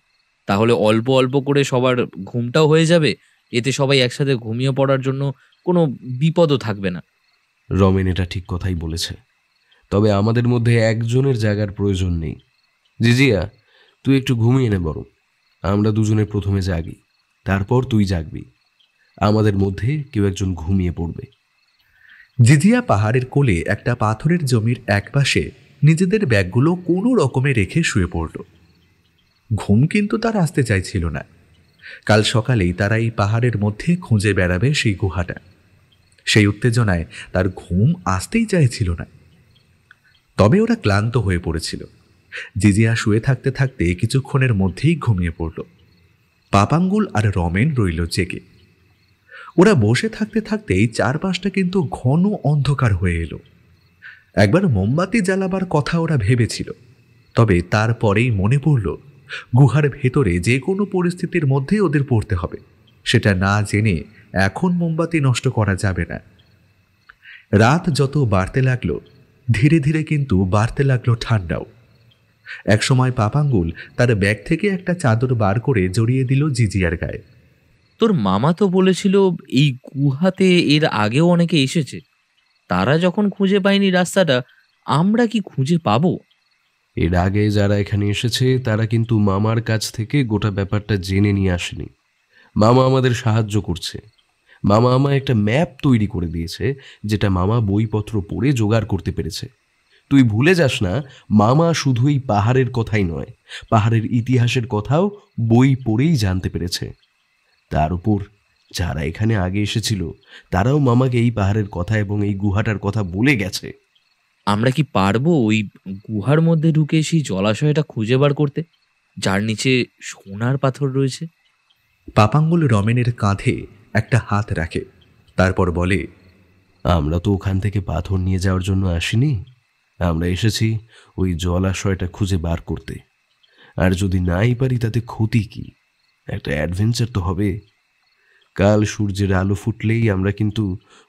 তাহলে অল্প অল্প করে সবার ঘুমটাও হয়ে যাবে। এতে সবাই একসাথে ঘুমিয়ে পড়ার জন্য কোনো বিপদও থাকবে না। রমেন এটা ঠিক কথাই বলেছে, তবে আমাদের মধ্যে একজনের জায়গার প্রয়োজন নেই। জিজিয়া, তুই একটু ঘুমিয়ে নে বরং। আমরা দুজনে প্রথমে জাগি, তারপর তুই জাগবি। আমাদের মধ্যে কেউ একজন ঘুমিয়ে পড়বে। জিজিয়া পাহাড়ের কোলে একটা পাথরের জমির একপাশে নিজেদের ব্যাগগুলো কোনো রকমে রেখে শুয়ে পড়ল। ঘুম কিন্তু তার আসতে চাইছিল না। কাল সকালেই তারা এই পাহাড়ের মধ্যে খুঁজে বেড়াবে সেই গুহাটা। সেই উত্তেজনায় তার ঘুম আসতেই চাইছিল না। তবে ওরা ক্লান্ত হয়ে পড়েছিল। জিজিয়া শুয়ে থাকতে থাকতে কিছুক্ষণের মধ্যেই ঘুমিয়ে পড়ল। পাপাঙ্গুল আর রমেন রইল জেগে। ওরা বসে থাকতে থাকতেই চারপাশটা কিন্তু ঘন অন্ধকার হয়ে এলো। একবার মোমবাতি জ্বালাবার কথা ওরা ভেবেছিল, তবে তারপরেই মনে পড়ল গুহার ভেতরে যে কোনো পরিস্থিতির মধ্যে ওদের পড়তে হবে। সেটা না জেনে এখন মোমবাতি নষ্ট করা যাবে না। রাত যত বাড়তে লাগলো, ধীরে ধীরে কিন্তু বাড়তে লাগলো ঠান্ডাও। একসময় পাপাঙ্গুল তার ব্যাগ থেকে একটা চাদর বার করে জড়িয়ে দিল জিজিয়ার গায়ে। তোর মামা তো বলেছিল এই গুহাতে এর আগেও অনেকে এসেছে। তারা যখন খুঁজে পায়নি রাস্তাটা, আমরা কি খুঁজে পাবো? এর আগে যারা এখানে এসেছে তারা কিন্তু মামার কাছ থেকে গোটা ব্যাপারটা জেনে নিয়ে আসেনি। মামা আমাদের সাহায্য করছে। মামা আমায় একটা ম্যাপ তৈরি করে দিয়েছে, যেটা মামা বইপত্র পড়ে জোগাড় করতে পেরেছে। তুই ভুলে যাস না, মামা শুধুই পাহাড়ের কথাই নয়, পাহাড়ের ইতিহাসের কথাও বই পড়েই জানতে পেরেছে। তার উপর যারা এখানে আগে এসেছিল তারাও মামাকে এই পাহাড়ের কথা এবং এই গুহাটার কথা বলে গেছে। আমরা কি পারবো ওই গুহার মধ্যে ঢুকে সেই জলাশয়টা খুঁজে বার করতে, যার নিচে সোনার পাথর রয়েছে? পাপাঙ্গুল রমেনের কাঁধে একটা হাত রাখে, তারপর বলে, আমরা তো ওখান থেকে পাথর নিয়ে যাওয়ার জন্য আসিনি। আমরা এসেছি ওই জলাশয়টা খুঁজে বার করতে। আর যদি নাই পারি তাতে ক্ষতি কি? একটা অ্যাডভেঞ্চার তো হবে। কাল সূর্যের আলো ফুটলেই আমরা কিন্তু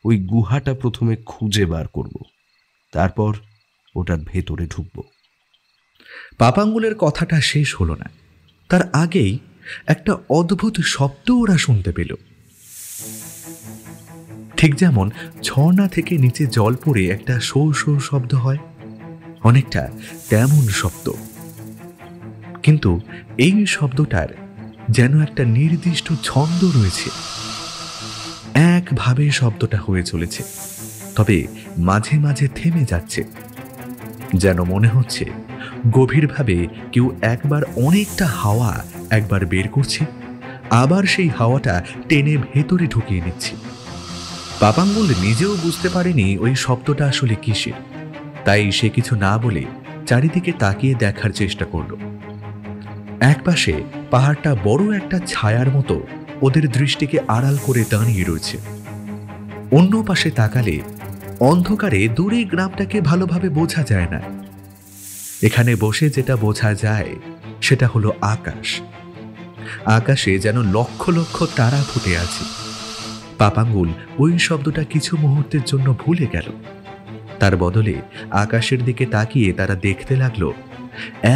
ওই গুহাটা প্রথমে খুঁজে বার করব, তারপর ওটার ভেতরে ঢুকব। পাপাঙ্গুলের কথাটা শেষ হলো না, তার আগেই একটা অদ্ভুত শব্দ ওরা শুনতে পেল। ঠিক যেমন ঝর্ণা থেকে নিচে জল পড়ে একটা শো শো শব্দ হয়, অনেকটা তেমন শব্দ। কিন্তু এই শব্দটার যেন একটা নির্দিষ্ট ছন্দ রয়েছে। একভাবে শব্দটা হয়ে চলেছে, তবে মাঝে মাঝে থেমে যাচ্ছে। যেন মনে হচ্ছে গভীরভাবে কেউ একবার অনেকটা হাওয়া একবার বের করছে, আবার সেই হাওয়াটা টেনে ভেতরে ঢুকিয়ে নিচ্ছে। পাপাঙ্গুল নিজেও বুঝতে পারেনি ওই শব্দটা আসলে কিসের। তাই সে কিছু না বলে চারিদিকে তাকিয়ে দেখার চেষ্টা করল। একপাশে পাহাড়টা বড় একটা ছায়ার মতো ওদের দৃষ্টিকে আড়াল করে দাঁড়িয়ে রয়েছে। অন্য পাশে তাকালে অন্ধকারে দূরে গ্রামটাকে ভালোভাবে বোঝা যায় না। এখানে বসে যেটা বোঝা যায় সেটা হলো আকাশ। আকাশে যেন লক্ষ লক্ষ তারা ফুটে আছে। পাপাঙ্গুল ওই শব্দটা কিছু মুহূর্তের জন্য ভুলে গেল। তার বদলে আকাশের দিকে তাকিয়ে তারা দেখতে লাগলো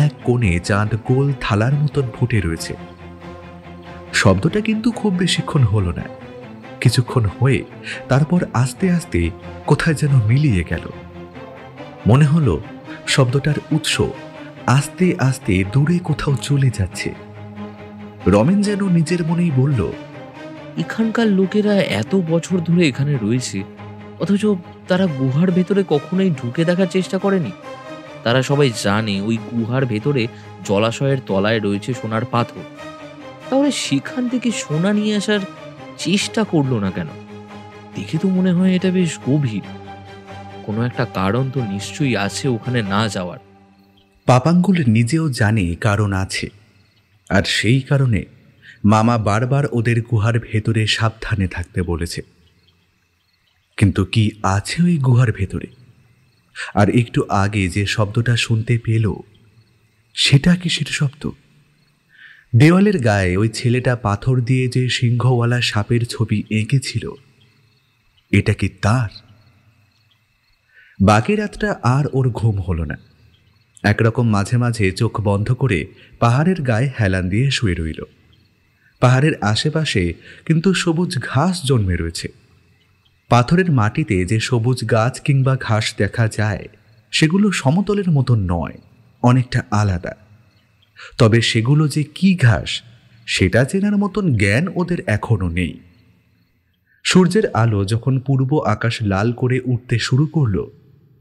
এক কোণে চাঁদ গোল থালার মতন ফুটে রয়েছে। শব্দটা কিন্তু খুব বেশিক্ষণ হলো না। কিছুক্ষণ হয়ে তারপর আস্তে আস্তে কোথায় যেন মিলিয়ে গেল। মনে হলো শব্দটার উৎস আস্তে আস্তে দূরে কোথাও চলে যাচ্ছে। রমেন যেন নিজের মনেই বলল, এখানকার লোকেরা এত বছর ধরে এখানে রয়েছে, অথচ তারা গুহার ভেতরে কখনোই ঢুকে দেখার চেষ্টা করেনি। তারা সবাই জানে ওই গুহার ভেতরে জলাশয়ের তলায় রয়েছে সোনার পাথর, তাহলে সেখান থেকে সোনা নিয়ে আসার চেষ্টা করলো না কেন? দেখে তো মনে হয় এটা বেশ গভীর। কোনো একটা কারণ তো নিশ্চয়ই আছে ওখানে না যাওয়ার। পাপাঙ্গুল নিজেও জানে কারণ আছে, আর সেই কারণে মামা বারবার ওদের গুহার ভেতরে সাবধানে থাকতে বলেছে। কিন্তু কি আছে ওই গুহার ভেতরে? আর একটু আগে যে শব্দটা শুনতে পেল, সেটা কিসের শব্দ? দেওয়ালের গায়ে ওই ছেলেটা পাথর দিয়ে যে সিংহওয়ালা সাপের ছবি এঁকেছিল, এটা কি তার? বাকি রাতটা আর ওর ঘুম হলো না। একরকম মাঝে মাঝে চোখ বন্ধ করে পাহাড়ের গায়ে হেলান দিয়ে শুয়ে রইল। পাহাড়ের আশেপাশে কিন্তু সবুজ ঘাস জন্মে রয়েছে। পাথরের মাটিতে যে সবুজ গাছ কিংবা ঘাস দেখা যায়, সেগুলো সমতলের মতো নয়, অনেকটা আলাদা। তবে সেগুলো যে কি ঘাস, সেটা চেনার মতন জ্ঞান ওদের এখনো নেই। সূর্যের আলো যখন পূর্ব আকাশ লাল করে উঠতে শুরু করলো,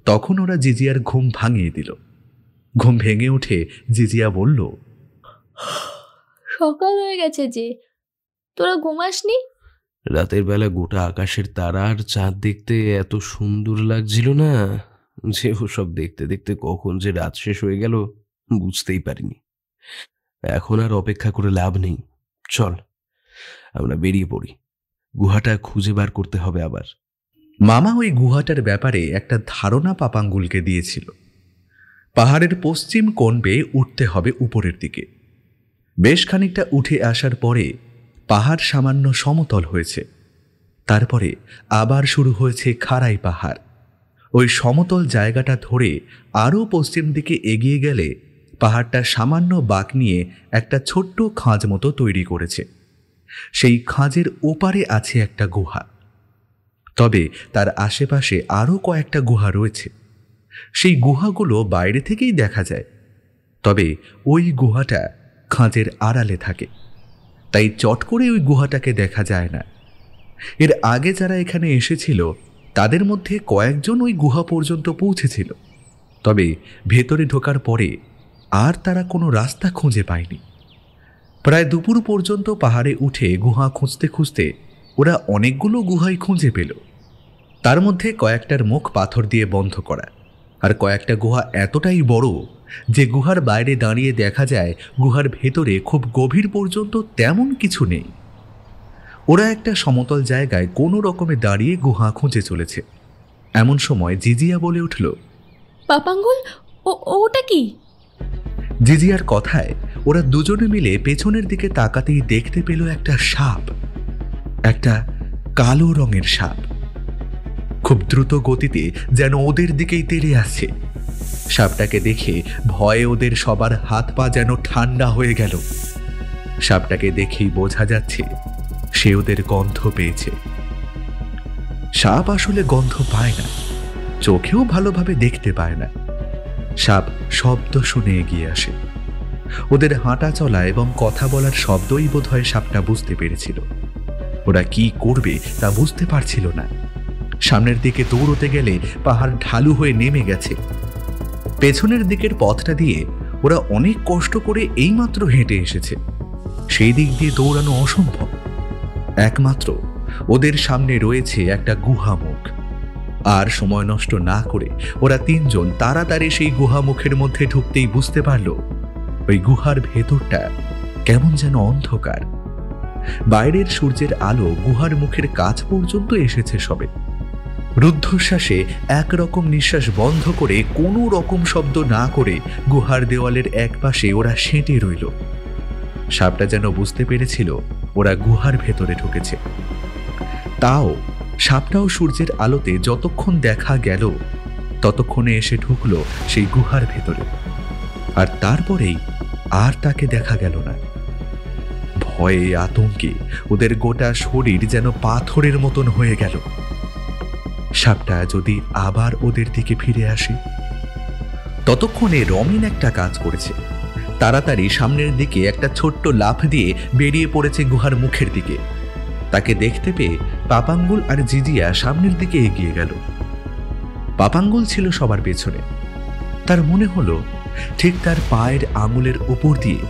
তখন ওরা জিজিয়ার ঘুম ভাঙিয়ে দিল। ঘুম ভেঙে উঠে জিজিয়া বলল, সকাল হয়ে গেছে যে, তোরা ঘুমাসনি? রাতের বেলা গোটা আকাশের তারা আর চাঁদ দেখতে এত সুন্দর লাগছিল না যে ওসব দেখতে দেখতে কখন যে রাত শেষ হয়ে গেল বুঝতেই পারিনি। এখন আর অপেক্ষা করে লাভ নেই, চল আমরা বেরিয়ে পড়ি। গুহাটা খুঁজে বার করতে হবে আবার। মামা ওই গুহাটার ব্যাপারে একটা ধারণা পাপাঙ্গুলকে দিয়েছিল। পাহাড়ের পশ্চিম কোণ বেয়ে উঠতে হবে উপরের দিকে। বেশ খানিকটা উঠে আসার পরে পাহাড় সামান্য সমতল হয়েছে। তারপরে আবার শুরু হয়েছে খাড়াই পাহাড়। ওই সমতল জায়গাটা ধরে আরও পশ্চিম দিকে এগিয়ে গেলে পাহাড়টা সামান্য বাঁক নিয়ে একটা ছোট্ট খাঁজ মতো তৈরি করেছে। সেই খাঁজের ওপারে আছে একটা গুহা। তবে তার আশেপাশে আরও কয়েকটা গুহা রয়েছে। সেই গুহাগুলো বাইরে থেকেই দেখা যায়, তবে ওই গুহাটা খাঁজের আড়ালে থাকে, তাই চট করে ওই গুহাটাকে দেখা যায় না। এর আগে যারা এখানে এসেছিল তাদের মধ্যে কয়েকজন ওই গুহা পর্যন্ত পৌঁছেছিল, তবে ভেতরে ঢোকার পরে আর তারা কোনো রাস্তা খুঁজে পায়নি। প্রায় দুপুর পর্যন্ত পাহাড়ে উঠে গুহা খুঁজতে খুঁজতে ওরা অনেকগুলো গুহাই খুঁজে পেল। তার মধ্যে কয়েকটার মুখ পাথর দিয়ে বন্ধ করা, আর কয়েকটা গুহা এতটাই বড় যে গুহার বাইরে দাঁড়িয়ে দেখা যায় গুহার ভেতরে খুব গভীর পর্যন্ত তেমন কিছু নেই। ওরা একটা সমতল জায়গায় কোনো রকমে দাঁড়িয়ে গুহা খুঁজে চলেছে। এমন সময় জিজিয়া বলে উঠল, পাপাঙ্গুল, ওটা কি? জিজিয়ার কথায় ওরা দুজনে মিলে পেছনের দিকে তাকাতেই দেখতে পেল একটা সাপ, একটা কালো রঙের সাপ। খুব দ্রুত গতিতে যেন ওদের দিকেই তেড়ে আসছে। সাপটাকে দেখে ভয়ে ওদের সবার হাত পা যেন ঠান্ডা হয়ে গেল। সাপটাকে দেখেই বোঝা যাচ্ছে সে ওদের গন্ধ পেয়েছে। সাপ আসলে গন্ধ পায় না, চোখেও ভালোভাবে দেখতে পায় না। সাপ শব্দ শুনে এগিয়ে আসে। ওদের হাঁটা চলা এবং কথা বলার শব্দই বোধহয় সাপটা বুঝতে পেরেছিল। ওরা কি করবে তা বুঝতে পারছিল না। সামনের দিকে দৌড়তে গেলে পাহাড় ঢালু হয়ে নেমে গেছে। পেছনের দিকের পথটা দিয়ে ওরা অনেক কষ্ট করে এইমাত্র হেঁটে এসেছে। সেই দিক দিয়ে দৌড়ানো অসম্ভব। একমাত্র ওদের সামনে রয়েছে একটা গুহা মুখ। আর সময় নষ্ট না করে ওরা তিনজন তাড়াতাড়ি সেই গুহা মুখের মধ্যে ঢুকতেই বুঝতে পারল ওই গুহার ভেতরটা কেমন যেন অন্ধকার। বাইরের সূর্যের আলো গুহার মুখের কাছ পর্যন্ত এসেছে সবে। রুদ্ধশ্বাসে একরকম নিঃশ্বাস বন্ধ করে কোনো রকম শব্দ না করে গুহার দেওয়ালের একপাশে ওরা সেঁটে রইল। সাপটা যেন বুঝতে পেরেছিল ওরা গুহার ভেতরে ঢুকেছে। তাও সাপটাও সূর্যের আলোতে যতক্ষণ দেখা গেল ততক্ষণে এসে ঢুকলো সেই গুহার ভেতরে। আর তারপরেই আর তাকে দেখা গেল না। ভয়ে আতঙ্কে ওদের গোটা শরীর যেন পাথরের মতন হয়ে গেল। সাপটা যদি আবার ওদের দিকে ফিরে আসে। ততক্ষণে রমেন একটা কাজ করেছে। তাড়াতাড়ি সামনের দিকে একটা ছোট্ট লাফ দিয়ে বেরিয়ে পড়েছে গুহার মুখের দিকে। তাকে দেখতে পেয়ে পাপাঙ্গুল আর জিজিয়া সামনের দিকে এগিয়ে গেল। পাপাঙ্গুল ছিল সবার পেছনে। তার মনে হলো ঠিক তার পায়ের আঙুলের উপর দিয়ে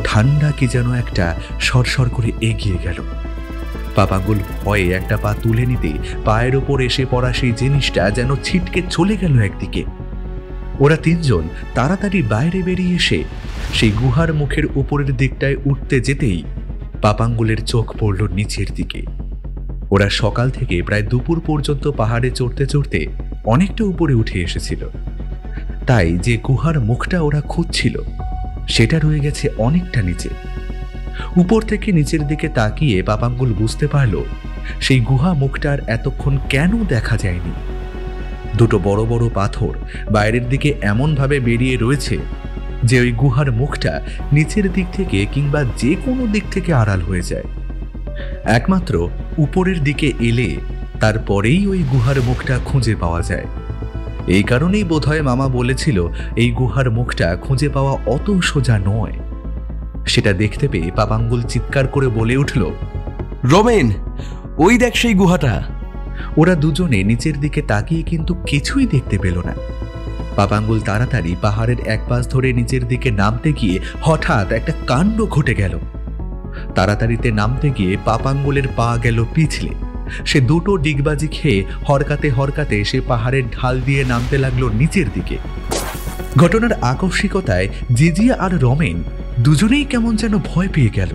ঠান্ডা কি যেন একটা সরসর করে এগিয়ে গেল। পাপাঙ্গুল ভয়ে একটা পা তুলে নিতে পায়ের ওপর এসে পড়া সেই জিনিসটা যেন ছিটকে চলে গেল একদিকে। ওরা তিনজন তাড়াতাড়ি বাইরে বেরিয়ে এসে সেই গুহার মুখের উপরের দিকটায় উঠতে যেতেই পাপাঙ্গুলের চোখ পড়ল নিচের দিকে। ওরা সকাল থেকে প্রায় দুপুর পর্যন্ত পাহাড়ে চড়তে চড়তে অনেকটা উপরে উঠে এসেছিল। তাই যে গুহার মুখটা ওরা খুঁজছিল সেটা রয়ে গেছে অনেকটা নিচে। উপর থেকে নিচের দিকে তাকিয়ে পাপাঙ্গুল বুঝতে পারল সেই গুহা মুখটার এতক্ষণ কেন দেখা যায়নি। দুটো বড় বড় পাথর বাইরের দিকে এমনভাবে বেরিয়ে রয়েছে যে ওই গুহার মুখটা নিচের দিক থেকে কিংবা যে কোনো দিক থেকে আড়াল হয়ে যায়। একমাত্র উপরের দিকে এলে তারপরেই ওই গুহার মুখটা খুঁজে পাওয়া যায়। এই কারণেই বোধহয় মামা বলেছিল এই গুহার মুখটা খুঁজে পাওয়া অত সোজা নয়। সেটা দেখতে পেয়ে পাপাঙ্গুল চিৎকার করে বলে উঠল, রমেন, ওই দেখ সেই গুহাটা। ওরা দুজনে নিচের দিকে তাকিয়ে কিন্তু কিছুই দেখতে পেল না। পাপাঙ্গুল তাড়াতাড়ি পাহাড়ের এক পাশ ধরে নিচের দিকে নামতে গিয়ে হঠাৎ একটা কাণ্ড ঘটে গেল। তাড়াতাড়িতে নামতে গিয়ে পাপাঙ্গুলের পা গেল পিছলে। সে দুটো ডিগবাজি খেয়ে হরকাতে হরকাতে সে পাহাড়ের ঢাল দিয়ে নামতে লাগলো নিচের দিকে। ঘটনার আকস্মিকতায় জিজিয়া আর রমেন দুজনেই কেমন যেন ভয় পেয়ে গেল।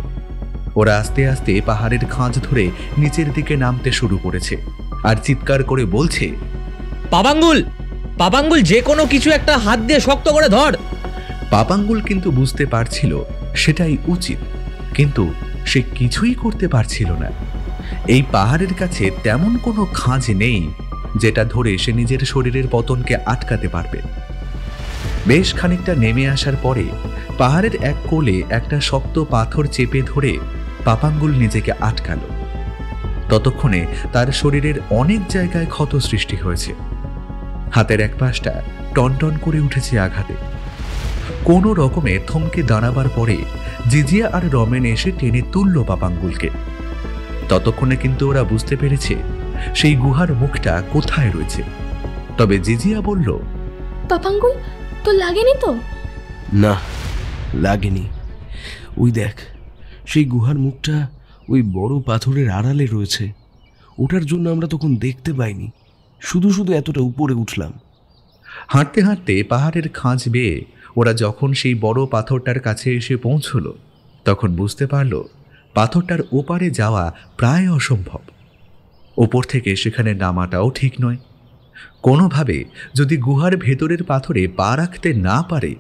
ওরা আস্তে আস্তে পাহাড়ের খাঁজ ধরে নিচের দিকে নামতে শুরু করেছে আর চিৎকার করে বলছে, পাপাঙ্গুল, পাপাঙ্গুল, যে কোনো কিছু একটা হাত দিয়ে শক্ত করে ধর। পাপাঙ্গুল কিন্তু বুঝতে পারছিল সেটাই উচিত, কিন্তু সে কিছুই করতে পারছিল না। এই পাহাড়ের কাছে তেমন কোনো খাঁজ নেই যেটা ধরে সে নিজের শরীরের পতনকে আটকাতে পারবে। বেশ খানিকটা নেমে আসার পরে পাহাড়ের এক কোলে একটা শক্ত পাথর চেপে ধরে পাপাঙ্গুল নিজেকে আটকাল। ততক্ষণে তার শরীরের অনেক জায়গায় ক্ষত সৃষ্টি হয়েছে। হাতের এক পাশটা টনটন করে উঠেছে আঘাতে। কোনো রকমে থমকে দাঁড়াবার পরে জিজিয়া আর রমেন এসে টেনে তুলল পাপাঙ্গুলকে। ততক্ষণে কিন্তু ওরা বুঝতে পেরেছে সেই গুহার মুখটা কোথায় রয়েছে। তবে জিজিয়া বলল, পাপাঙ্গুল, তো লাগেনি তো? না, লাগেনি। ওই দেখ, সেই গুহার মুখটা ওই বড় পাথরের আড়ালে রয়েছে। ওটার জন্য আমরা তখন দেখতে পাইনি, শুধু শুধু এতটা উপরে উঠলাম। হাঁটতে হাঁটতে পাহাড়ের খাঁজ বেয়ে ওরা যখন সেই বড় পাথরটার কাছে এসে পৌঁছল তখন বুঝতে পারল পাথরটার ওপারে যাওয়া প্রায় অসম্ভব। ওপর থেকে সেখানে নামাটাও ঠিক নয়। কোনোভাবে যদি গুহার ভেতরের পাথরে পা রাখতে না পারে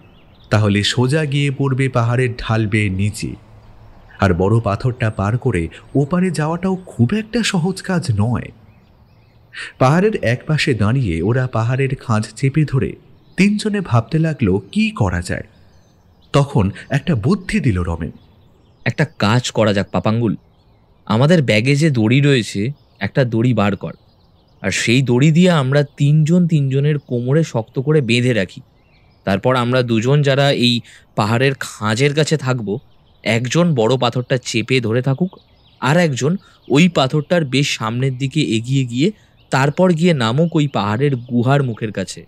তাহলে সোজা গিয়ে পড়বে পাহাড়ের ঢাল বেয়ে নিচে। আর বড় পাথরটা পার করে ওপারে যাওয়াটাও খুব একটা সহজ কাজ নয়। পাহাড়ের এক পাশে দাঁড়িয়ে ওরা পাহাড়ের খাঁজ চেপে ধরে তিনজনে ভাবতে লাগলো কি করা যায়। তখন একটা বুদ্ধি দিল রমেন। একটা কাজ করা যাক পাপাঙ্গুল, আমাদের ব্যাগে যে দড়ি রয়েছে একটা দড়ি বার কর, আর সেই দড়ি দিয়ে আমরা তিনজনের কোমরে শক্ত করে বেঁধে রাখি। তারপর আমরা দুজন যারা এই পাহাড়ের খাঁজের কাছে থাকবো, একজন বড় পাথরটা চেপে ধরে থাকুক, আর একজন ওই পাথরটার বেশ সামনের দিকে এগিয়ে গিয়ে তারপর গিয়ে নামুক ওই পাহাড়ের গুহার মুখের কাছে।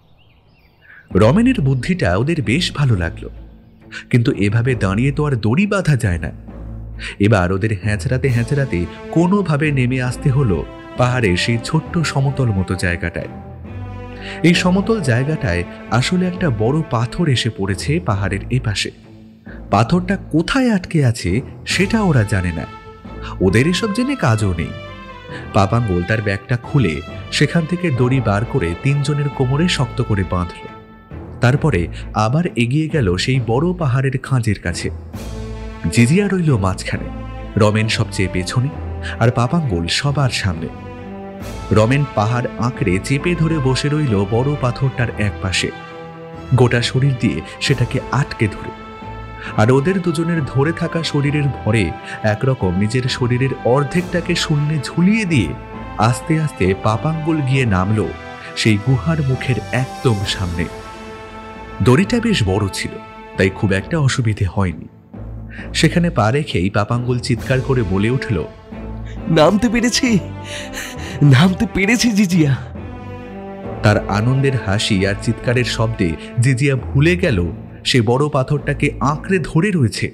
রমেনের বুদ্ধিটা ওদের বেশ ভালো লাগলো, কিন্তু এভাবে দাঁড়িয়ে তো আর দড়ি বাঁধা যায় না। এবার ওদের হ্যাঁচড়াতে হ্যাঁচড়াতে কোনোভাবে নেমে আসতে হলো পাহাড়ের সেই ছোট্ট সমতল মতো জায়গাটায়। এই সমতল জায়গাটায় আসলে একটা বড় পাথর এসে পড়েছে পাহাড়ের এপাশে। পাথরটা কোথায় আটকে আছে সেটা ওরা জানে না, ওদের এসব জেনে কাজও নেই। পাপাঙ্গুল তার ব্যাগটা খুলে সেখান থেকে দড়ি বার করে তিনজনের কোমরে শক্ত করে বাঁধল। তারপরে আবার এগিয়ে গেল সেই বড় পাহাড়ের খাঁজের কাছে। জিজিয়া রইল মাঝখানে, রমেন সবচেয়ে পেছনে, আর পাপাঙ্গুল সবার সামনে। রমেন পাহাড় আঁকড়ে চেপে ধরে বসে রইল বড় পাথরটার এক পাশে, গোটা শরীর দিয়ে সেটাকে আটকে ধরে। আর ওদের দুজনের ধরে থাকা শরীরের ভরে একরকম নিজের শরীরের অর্ধেকটাকে শূন্যে ঝুলিয়ে দিয়ে আস্তে আস্তে পাপাঙ্গুল গিয়ে নামলো সেই গুহার মুখের একদম সামনে। দড়িটা বেশ বড় ছিল, তাই খুব একটা অসুবিধে হয়নি। সেখানে পা রেখেই পাপাঙ্গুল চিৎকার করে বলে উঠল, নামতে পেরেছি, নামতে পেরেছি জিজিয়া। তার আনন্দের হাসি আর চিৎকারের শব্দে জিজিয়া ভুলে গেল সে বড় পাথরটাকে আঁকড়ে ধরে রয়েছে।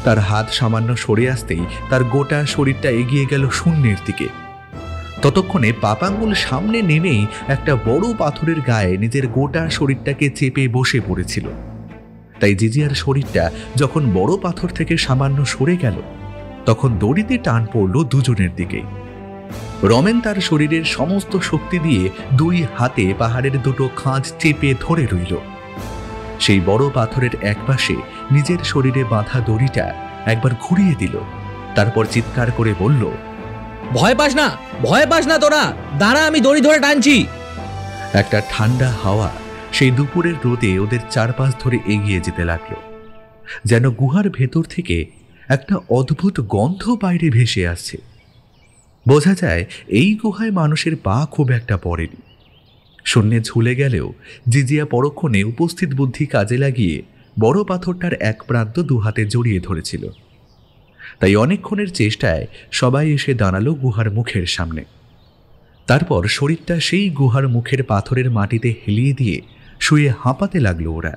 তার হাত সামান্য সরে আসতেই তার গোটা শরীরটা এগিয়ে গেল শূন্যের দিকে। ততক্ষণে পাপাঙ্গুল সামনে নেমেই একটা বড় পাথরের গায়ে নিজের গোটা শরীরটাকে চেপে বসে পড়েছিল। তাই জিজিয়ার শরীরটা যখন বড় পাথর থেকে সামান্য সরে গেল, তখন দড়িতে টান পড়ল দুজনের দিকেই। রমেন তার শরীরের সমস্ত শক্তি দিয়ে দুই হাতে পাহাড়ের দুটো খাঁজ চেপে ধরে রইল। সেই বড় পাথরের একপাশে নিজের শরীরে বাঁধা দড়িটা একবার ঘুরিয়ে দিল, তারপর চিৎকার করে বলল, ভয় পাস না, ভয় পাস না তোরা, দাঁড়া, আমি দড়ি ধরে টানছি। একটা ঠান্ডা হাওয়া সেই দুপুরের রোদে ওদের চারপাশ ধরে এগিয়ে যেতে লাগলো। যেন গুহার ভেতর থেকে একটা অদ্ভুত গন্ধ বাইরে ভেসে আসছে। বোঝা যায় এই গুহায় মানুষের পা খুব একটা পড়েনি। শূন্যে ঝুলে গেলেও জিজিয়া পরক্ষণে উপস্থিত বুদ্ধি কাজে লাগিয়ে বড় পাথরটার এক প্রান্ত দুহাতে জড়িয়ে ধরেছিল। তাই অনেকক্ষণের চেষ্টায় সবাই এসে দাঁড়ালো গুহার মুখের সামনে। তারপর শরীরটা সেই গুহার মুখের পাথরের মাটিতে হেলিয়ে দিয়ে শুয়ে হাঁপাতে লাগলো ওরা।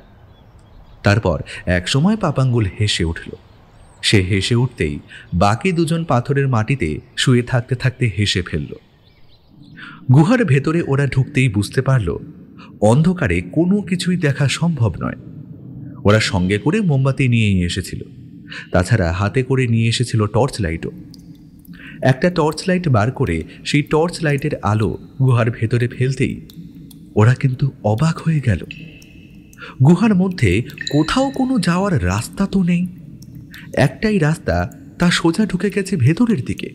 তারপর একসময় পাপাঙ্গুল হেসে উঠল। সে হেসে উঠতেই বাকি দুজন পাথরের মাটিতে শুয়ে থাকতে থাকতে হেসে ফেলল। গুহার ভেতরে ওরা ঢুকতেই বুঝতে পারল অন্ধকারে কোনো কিছুই দেখা সম্ভব নয়। ওরা সঙ্গে করে মোমবাতি নিয়েই এসেছিল, তাছাড়া হাতে করে নিয়ে এসেছিল টর্চ লাইটও। একটা টর্চ লাইট বার করে সেই টর্চ লাইটের আলো গুহার ভেতরে ফেলতেই ওরা কিন্তু অবাক হয়ে গেল। গুহার মধ্যে কোথাও কোনো যাওয়ার রাস্তা তো নেই। একটাই রাস্তা, তা সোজা ঢুকে গেছে ভেতরের দিকে।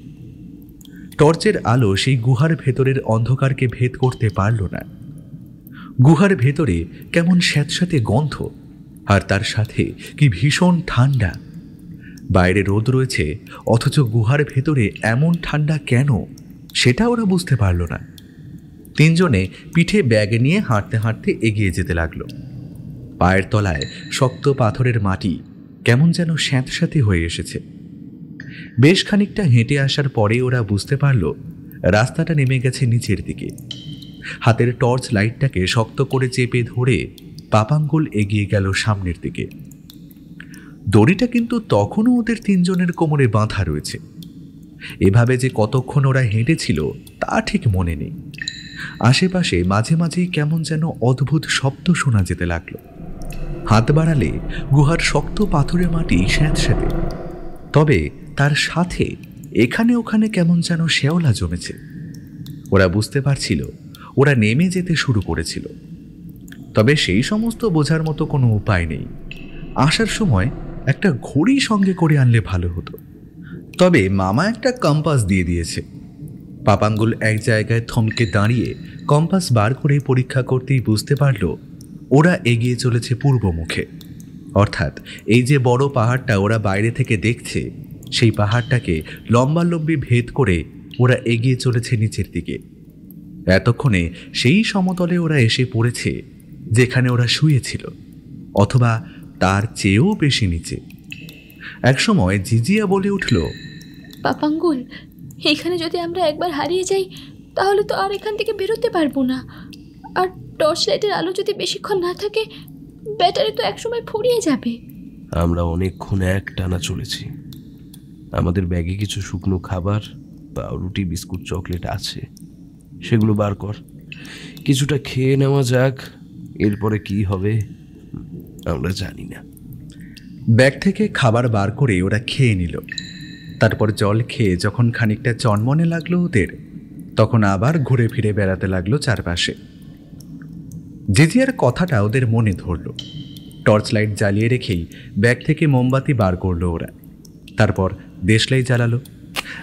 টর্চের আলো সেই গুহার ভেতরের অন্ধকারকে ভেদ করতে পারল না। গুহার ভেতরে কেমন স্যাঁতস্যাঁতে গন্ধ, আর তার সাথে কি ভীষণ ঠান্ডা। বাইরে রোদ রয়েছে, অথচ গুহার ভেতরে এমন ঠান্ডা কেন সেটা ওরা বুঝতে পারল না। তিনজনে পিঠে ব্যাগ নিয়ে হাঁটতে হাঁটতে এগিয়ে যেতে লাগলো। পায়ের তলায় শক্ত পাথরের মাটি কেমন যেন স্যাঁতস্যাঁতে হয়ে এসেছে। বেশ খানিকটা হেঁটে আসার পরে ওরা বুঝতে পারল রাস্তাটা নেমে গেছে নিচের দিকে। হাতের টর্চ লাইটটাকে শক্ত করে চেপে ধরে পাপাঙ্গুল এগিয়ে গেল সামনের দিকে। দড়িটা কিন্তু তখনও ওদের তিনজনের কোমরে বাঁধা রয়েছে। এভাবে যে কতক্ষণ ওরা হেঁটেছিল তা ঠিক মনে নেই। আশেপাশে মাঝে মাঝেই কেমন যেন অদ্ভুত শব্দ শোনা যেতে লাগলো। হাত বাড়ালে গুহার শক্ত পাথরের মাটি স্যাঁতস্যাঁতে, তবে তার সাথে এখানে ওখানে কেমন যেন শেওলা জমেছে। ওরা বুঝতে পারছিল ওরা নেমে যেতে শুরু করেছিল, তবে সেই সমস্ত বোঝার মতো কোনো উপায় নেই। আসার সময় একটা ঘড়ি সঙ্গে করে আনলে ভালো হতো। তবে মামা একটা কম্পাস দিয়ে দিয়েছে। পাপাঙ্গুল এক জায়গায় থমকে দাঁড়িয়ে কম্পাস বার করে পরীক্ষা করতেই বুঝতে পারল ওরা এগিয়ে চলেছে পূর্ব মুখে। অর্থাৎ এই যে বড় পাহাড়টা ওরা বাইরে থেকে দেখছে, সেই পাহাড়টাকে লম্বালম্বি ভেদ করে ওরা এগিয়ে চলেছে নিচের দিকে। এতক্ষণে সেই সমতলে ওরা এসে পড়েছে যেখানে ওরা শুয়েছিল, অথবা তার চেয়েও বেশি নিচে। একসময় জিজিয়া বলে উঠল, পাপাঙ্গুল, এখানে যদি আমরা একবার হারিয়ে যাই তাহলে তো আর এখান থেকে বেরোতে পারবো না। আর টর্চ লাইটের আলো যদি বেশিক্ষণ না থাকে, ব্যাটারি তো একসময় ফুরিয়ে যাবে। আমরা অনেকক্ষণ এক টানা চলেছি। আমাদের ব্যাগে কিছু শুকনো খাবার, পাউরুটি, বিস্কুট, চকলেট আছে, সেগুলো বার কর। কিছুটা খেয়ে নেওয়া যাক, এরপরে কি হবে আমরা জানি না। ব্যাগ থেকে খাবার বার করে ওরা খেয়ে নিল। তারপর জল খেয়ে যখন খানিকটা চনমনে লাগলো ওদের, তখন আবার ঘুরে ফিরে বেড়াতে লাগলো চারপাশে। জিজিয়ার কথাটা ওদের মনে ধরল। টর্চ লাইট জ্বালিয়ে রেখেই ব্যাগ থেকে মোমবাতি বার করলো ওরা। তারপর দেশলাই জ্বালালো।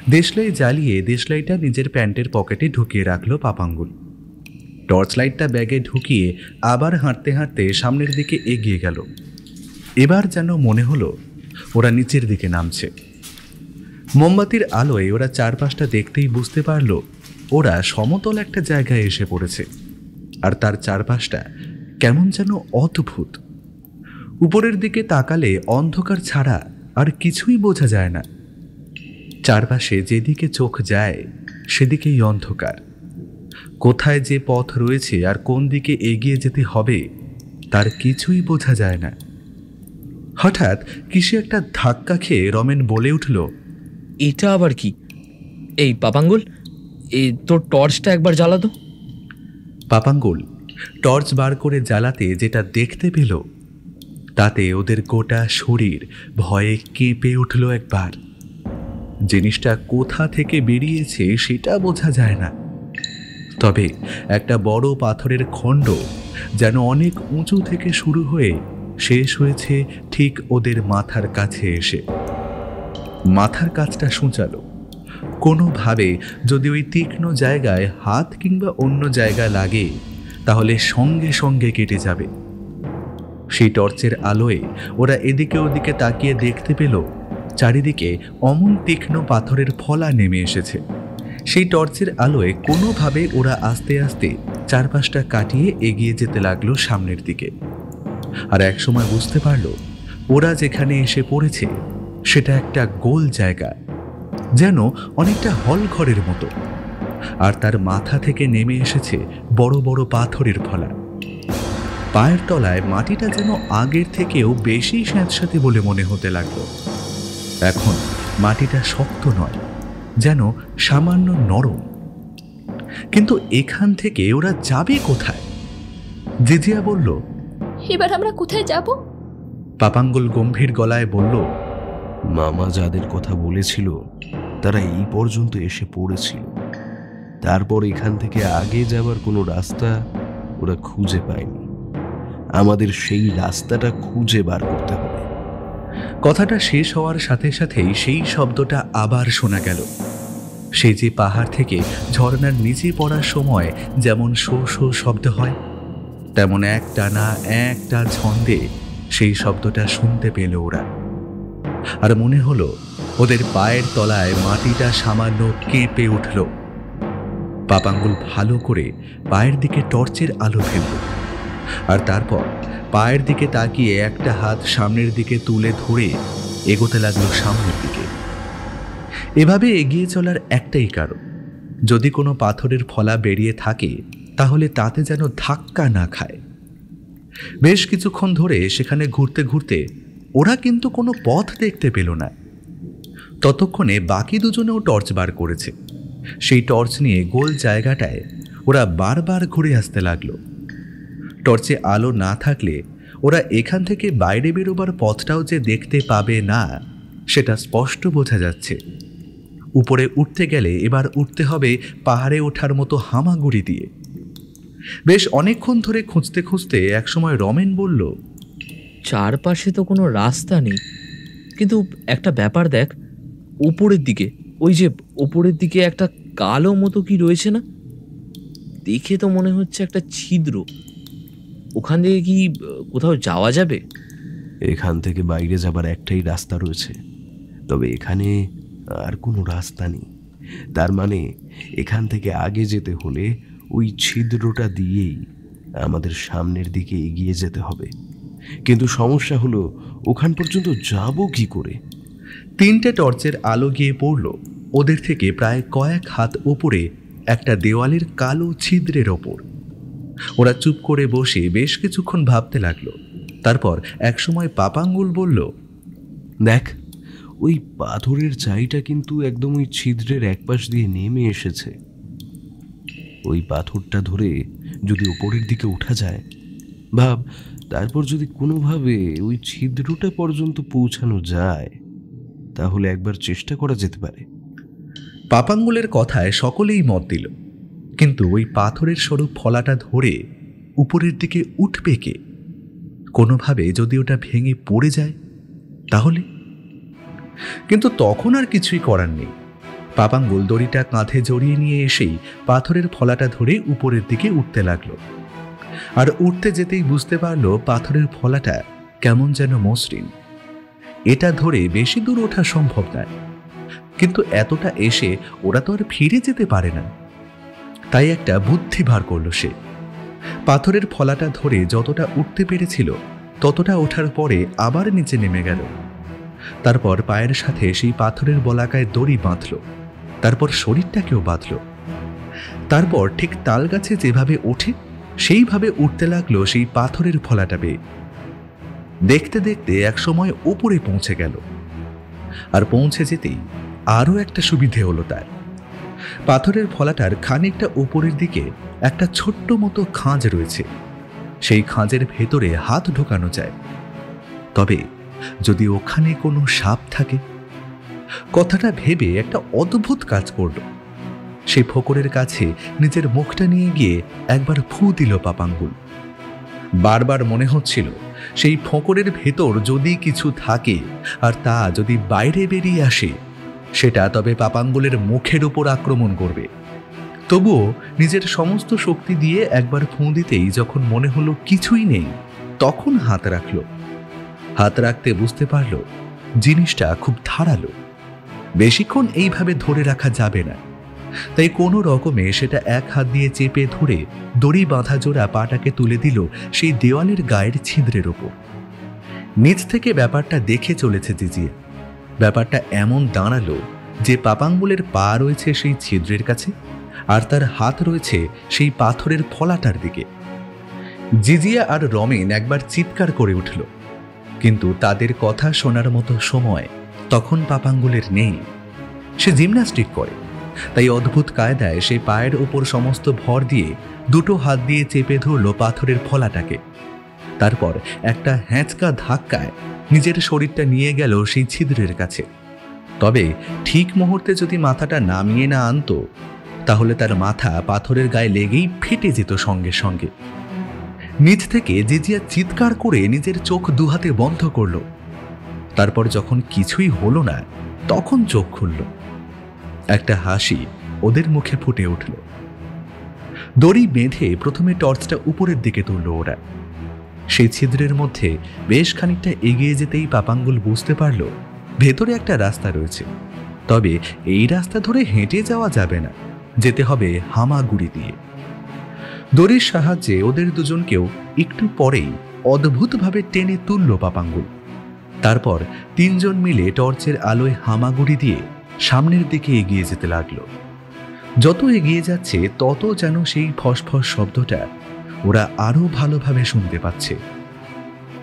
দেশলাই জ্বালিয়ে দেশলাইটা নিজের প্যান্টের পকেটে ঢুকিয়ে রাখলো পাপাঙ্গুল। টর্চ লাইটটা ব্যাগে ঢুকিয়ে আবার হাঁটতে হাঁটতে সামনের দিকে এগিয়ে গেল। এবার যেন মনে হলো ওরা নিচের দিকে নামছে। মোমবাতির আলোয় ওরা চারপাশটা দেখতেই বুঝতে পারল ওরা সমতল একটা জায়গায় এসে পড়েছে, আর তার চারপাশটা কেমন যেন অদ্ভুত। উপরের দিকে তাকালে অন্ধকার ছাড়া আর কিছুই বোঝা যায় না। চারপাশে যেদিকে চোখ যায় সেদিকেই অন্ধকার। কোথায় যে পথ রয়েছে আর কোন দিকে এগিয়ে যেতে হবে তার কিছুই বোঝা যায় না। হঠাৎ কিসে একটা ধাক্কা খেয়ে রমেন বলে উঠল, এটা আবার কি? এই পাপাঙ্গুল, এই তোর টর্চটা একবার জ্বালা তো। পাপাঙ্গুল টর্চ বার করে জ্বালাতে যেটা দেখতে পেল তাতে ওদের গোটা শরীর ভয়ে কেঁপে উঠল একবার। জিনিসটা কোথা থেকে বেরিয়েছে সেটা বোঝা যায় না, তবে একটা বড় পাথরের খণ্ড যেন অনেক উঁচু থেকে শুরু হয়ে শেষ হয়েছে ঠিক ওদের মাথার কাছে এসে। মাথার কাছটা সূচালো। কোনোভাবে যদি ওই তীক্ষ্ণ জায়গায় হাত কিংবা অন্য জায়গা লাগে তাহলে সঙ্গে সঙ্গে কেটে যাবে। সেই টর্চের আলোয় ওরা এদিকে ওদিকে তাকিয়ে দেখতে পেল চারিদিকে অমন তীক্ষ্ণ পাথরের ফলা নেমে এসেছে। সেই টর্চের আলোয় কোনোভাবে ওরা আস্তে আস্তে চারপাশটা কাটিয়ে এগিয়ে যেতে লাগলো সামনের দিকে। আর একসময় বুঝতে পারল ওরা যেখানে এসে পড়েছে সেটা একটা গোল জায়গা, যেন অনেকটা হল ঘরের মতো। আর তার মাথা থেকে নেমে এসেছে বড় বড় পাথরের ফলা। পায়ের তলায় মাটিটা যেন আগের থেকেও বেশি স্যাঁতস্যাঁতে বলে মনে হতে লাগলো। এখন মাটিটা শক্ত নয়, যেন সামান্য নরম। কিন্তু এখান থেকে ওরা যাবে কোথায়? জিজিয়া বলল, এবার আমরা কোথায় যাব? পাপাঙ্গুল গম্ভীর গলায় বলল, মামা যাদের কথা বলেছিল তারা এই পর্যন্ত এসে পড়েছিল। তারপর এখান থেকে আগে যাবার কোনো রাস্তা ওরা খুঁজে পায়নি। আমাদের সেই রাস্তাটা খুঁজে বার করতে হবে। কথাটা শেষ হওয়ার সাথে সাথেই সেই শব্দটা আবার শোনা গেল। সেই যে পাহাড় থেকে ঝর্ণার নিচে পড়ার সময় যেমন শো শো শব্দ হয়, তেমন একটা ছন্দে সেই শব্দটা শুনতে পেল ওরা। আর মনে হলো ওদের পায়ের তলায় মাটিটা সামান্য কেঁপে উঠল। পাপাঙ্গুল ভালো করে পায়ের দিকে টর্চের আলো ফেলল, আর তারপর পায়ের দিকে তাকিয়ে একটা হাত সামনের দিকে তুলে ধরে এগোতে লাগলো সামনের দিকে। এভাবে এগিয়ে চলার একটাই কারণ, যদি কোনো পাথরের ফলা বেরিয়ে থাকে তাহলে তাতে যেন ধাক্কা না খায়। বেশ কিছুক্ষণ ধরে সেখানে ঘুরতে ঘুরতে ওরা কিন্তু কোনো পথ দেখতে পেল না। ততক্ষণে বাকি দুজনেও টর্চ বার করেছে। সেই টর্চ নিয়ে গোল জায়গাটায় ওরা বারবার ঘুরে আসতে লাগলো। টর্চে আলো না থাকলে ওরা এখান থেকে বাইরে বেরোবার পথটাও যে দেখতে পাবে না সেটা স্পষ্ট বোঝা যাচ্ছে। উপরে উঠতে গেলে এবার উঠতে হবে পাহাড়ে ওঠার মতো হামাগুড়ি দিয়ে। বেশ অনেকক্ষণ ধরে খুঁজতে খুঁজতে একসময় রমেন বলল, চারপাশে তো কোনো রাস্তা নেই, কিন্তু একটা ব্যাপার দেখ, উপরের দিকে, ওই যে উপরের দিকে একটা কালো মতো কি রয়েছে না? দেখে তো মনে হচ্ছে একটা ছিদ্র। ওখান থেকে কি কোথাও যাওয়া যাবে? এখান থেকে বাইরে যাবার একটাই রাস্তা রয়েছে, তবে এখানে আর কোনো রাস্তা নেই। তার মানে এখান থেকে আগে যেতে হলে ওই ছিদ্রটা দিয়েই আমাদের সামনের দিকে এগিয়ে যেতে হবে। কিন্তু সমস্যা হলো ওখান পর্যন্ত যাব কি করে? 3টে টর্চের আলো গিয়ে পড়ল ওদের থেকে প্রায় কয়েক হাত উপরে একটা দেওয়ালের কালো ছিদ্রের ওপর। ওরা চুপ করে বসে বেশ কিছুক্ষণ ভাবতে লাগলো। তারপর একসময় পাপাঙ্গুল বলল, দেখ, ওই পাথরের চাইটা কিন্তু একদম ওই ছিদ্রের একপাশ দিয়ে নেমে এসেছে। ওই পাথরটা ধরে যদি উপরের দিকে উঠা যায়, ভাব, তারপর যদি কোনোভাবে ওই ছিদ্রটা পর্যন্ত পৌঁছানো যায় তাহলে একবার চেষ্টা করা যেতে পারে। পাপাঙ্গুলের কথায় সকলেই মত দিল, কিন্তু ওই পাথরের স্বরূপ ফলাটা ধরে উপরের দিকে উঠবে কে? কোনোভাবে যদি ওটা ভেঙে পড়ে যায় তাহলে? কিন্তু তখন আর কিছুই করার নেই। পাপাঙ্গুল দড়িটা কাঁধে জড়িয়ে নিয়ে এসেই পাথরের ফলাটা ধরে উপরের দিকে উঠতে লাগলো। আর উঠতে যেতেই বুঝতে পারলো পাথরের ফলাটা কেমন যেন মসৃণ। এটা ধরে বেশি দূর ওঠা সম্ভব নয়, কিন্তু এতটা এসে ওরা তো আর ফিরে যেতে পারে না। তাই একটা বুদ্ধি বার করল সে। পাথরের ফলাটা ধরে যতটা উঠতে পেরেছিল ততটা ওঠার পরে আবার নিচে নেমে গেল। তারপর পায়ের সাথে সেই পাথরের বলাকায় দড়ি বাঁধল, তারপর শরীরটাকেও বাঁধল। তারপর ঠিক তাল গাছে যেভাবে ওঠে সেইভাবে উঠতে লাগলো সেই পাথরের ফলাটা বেয়ে। দেখতে দেখতে একসময় উপরে পৌঁছে গেল। আর পৌঁছে যেতেই আরও একটা সুবিধে হলো তার। পাথরের ফলাটার খানিকটা উপরের দিকে একটা ছোট্ট মতো খাঁজ রয়েছে। সেই খাঁজের ভেতরে হাত ঢোকানো যায়। তবে যদি ওখানে কোনো সাপ থাকে? কথাটা ভেবে একটা অদ্ভুত কাজ করল। সেই ফোকরের কাছে নিজের মুখটা নিয়ে গিয়ে একবার ফু দিল পাপাঙ্গুল। বারবার মনে হচ্ছিল সেই ফোকরের ভেতর যদি কিছু থাকে আর তা যদি বাইরে বেরিয়ে আসে, সেটা তবে পাপাঙ্গুলের মুখের উপর আক্রমণ করবে। তবুও নিজের সমস্ত শক্তি দিয়ে একবার ফু দিতেই যখন মনে হলো কিছুই নেই, তখন হাত রাখল। হাত রাখতে বুঝতে পারল জিনিসটা খুব ধারালো, বেশিক্ষণ এইভাবে ধরে রাখা যাবে না। তাই কোনো রকমে সেটা এক হাত দিয়ে চেপে ধরে দড়ি বাঁধা জোড়া পাটাকে তুলে দিল সেই দেওয়ালের গায়ের ছিদ্রের ওপর। নিচ থেকে ব্যাপারটা দেখে চলেছে জিজিয়া। ব্যাপারটা এমন দাঁড়ালো যে পাপাঙ্গুলের পা রয়েছে সেই ছিদ্রের কাছে আর তার হাত রয়েছে সেই পাথরের ফলাটার দিকে। জিজিয়া আর রমেন একবার চিৎকার করে উঠল, কিন্তু তাদের কথা শোনার মতো সময় তখন পাপাঙ্গুলের নেই। সে জিমন্যাস্টিক করে, তাই অদ্ভুত কায়দায় সে পায়ের ওপর সমস্ত ভর দিয়ে দুটো হাত দিয়ে চেপে ধরল পাথরের ফলাটাকে। তারপর একটা হ্যাঁচকা ধাক্কায় নিজের শরীরটা নিয়ে গেল সেই ছিদ্রের কাছে। তবে ঠিক মুহূর্তে যদি মাথাটা নামিয়ে না আনতো, তাহলে তার মাথা পাথরের গায়ে লেগেই ফেটে যেত সঙ্গে সঙ্গে। নিচ থেকে জিজিয়া চিৎকার করে নিজের চোখ দুহাতে বন্ধ করল। তারপর যখন কিছুই হলো না, তখন চোখ খুলল। একটা হাসি ওদের মুখে ফুটে উঠল। দড়ি বেঁধে প্রথমে টর্চটা উপরের দিকে তুলল ওরা। সেই ছিদ্রের মধ্যে বেশ খানিকটা এগিয়ে যেতেই পাপাঙ্গুল বুঝতে পারল ভেতরে একটা রাস্তা রয়েছে। তবে এই রাস্তা ধরে হেঁটে যাওয়া যাবে না, যেতে হবে হামাগুড়ি দিয়ে। দড়ির সাহায্যে ওদের দুজনকেও একটু পরেই অদ্ভুতভাবে টেনে তুলল পাপাঙ্গুল। তারপর তিনজন মিলে টর্চের আলোয় হামাগুড়ি দিয়ে সামনের দিকে এগিয়ে যেতে লাগলো। যত এগিয়ে যাচ্ছে তত যেন সেই ফসফস শব্দটা ওরা আরো ভালোভাবে শুনতে পাচ্ছে।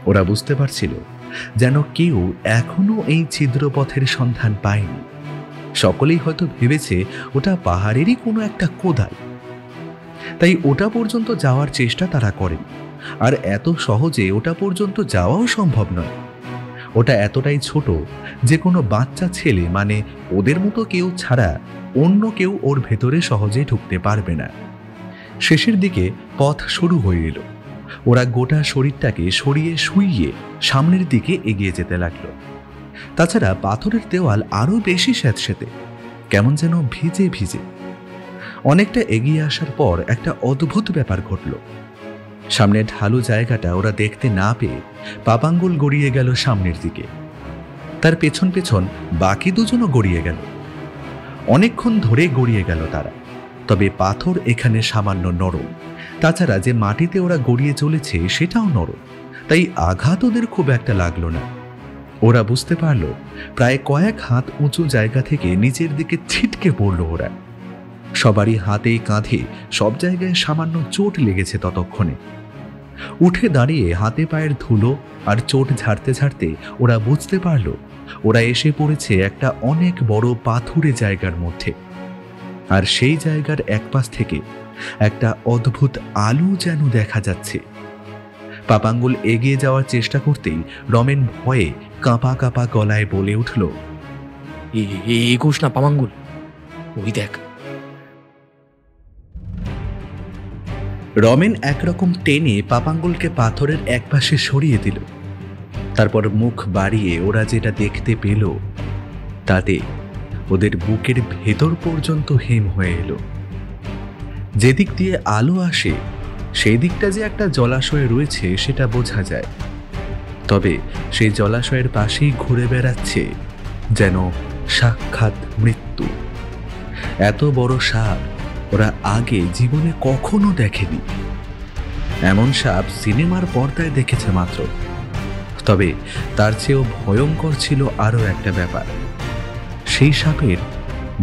ওরা বুঝতে পারছিল যেন কেউ এখনো এই ছিদ্রপথের সন্ধান পায়নি। সকলেই হয়তো ভেবেছে ওটা পাহাড়েরই কোনো একটা কোদাল, তাই ওটা পর্যন্ত যাওয়ার চেষ্টা তারা করেন। আর এত সহজে ওটা পর্যন্ত যাওয়াও সম্ভব নয়। ওটা এতটাই ছোট যে কোনো বাচ্চা ছেলে, মানে ওদের মতো কেউ ছাড়া অন্য কেউ ওর ভেতরে সহজে ঢুকতে পারবে না। শেষের দিকে পথ শুরু হয়ে এলো। ওরা গোটা শরীরটাকে সরিয়ে শুইয়ে সামনের দিকে এগিয়ে যেতে লাগলো। তাছাড়া পাথরের দেওয়াল আরো বেশি স্যাঁতসেঁতে, কেমন যেন ভিজে ভিজে। অনেকটা এগিয়ে আসার পর একটা অদ্ভুত ব্যাপার ঘটল। সামনে ঢালু জায়গাটা ওরা দেখতে না পেয়ে পাপাঙ্গুল গড়িয়ে গেল সামনের দিকে। তার পেছন পেছন বাকি দুজনও গড়িয়ে গেল। অনেকক্ষণ ধরে গড়িয়ে গেল তারা। তবে পাথর এখানে সামান্য নরম, তাছাড়া যে মাটিতে ওরা গড়িয়ে চলেছে সেটাও নরম, তাই আঘাত ওদের খুব একটা লাগলো না। ওরা বুঝতে পারল প্রায় কয়েক হাত উঁচু জায়গা থেকে নিচের দিকে ছিটকে পড়ল ওরা। সবারই হাতে কাঁধে সব জায়গায় সামান্য চোট লেগেছে ততক্ষণে। উঠে দাঁড়িয়ে হাতে পায়ের ধুলো আর চোট ঝাড়তে ঝাড়তে ওরা বুঝতে পারল ওরা এসে পড়েছে একটা অনেক বড় পাথুরে জায়গার মধ্যে। আর সেই জায়গার একপাশ থেকে একটা অদ্ভুত আলো যেন দেখা যাচ্ছে। পাপাঙ্গুল এগিয়ে যাওয়ার চেষ্টা করতেই রমেন ভয়ে কাঁপা কাঁপা গলায় বলে উঠল, এগোস না পাপাঙ্গুল, ওই দেখ। রমেন একরকম টেনে পাপাঙ্গুলকে পাথরের একপাশে সরিয়ে দিল। তারপর মুখ বাড়িয়ে ওরা যেটা দেখতে পেল তাতে ওদের বুকের ভেতর পর্যন্ত হিম হয়ে এলো। যেদিক দিয়ে আলো আসে সেই দিকটা যে একটা জলাশয় রয়েছে সেটা বোঝা যায়। তবে সেই জলাশয়ের পাশেই ঘুরে বেড়াচ্ছে যেন সাক্ষাৎ মৃত্যু। এত বড় সাপ ওরা আগে জীবনে কখনো দেখেনি। এমন সাপ সিনেমার পর্দায় দেখেছে মাত্র। তবে তার চেয়েও ভয়ঙ্কর ছিল আরও একটা ব্যাপার। সেই সাপের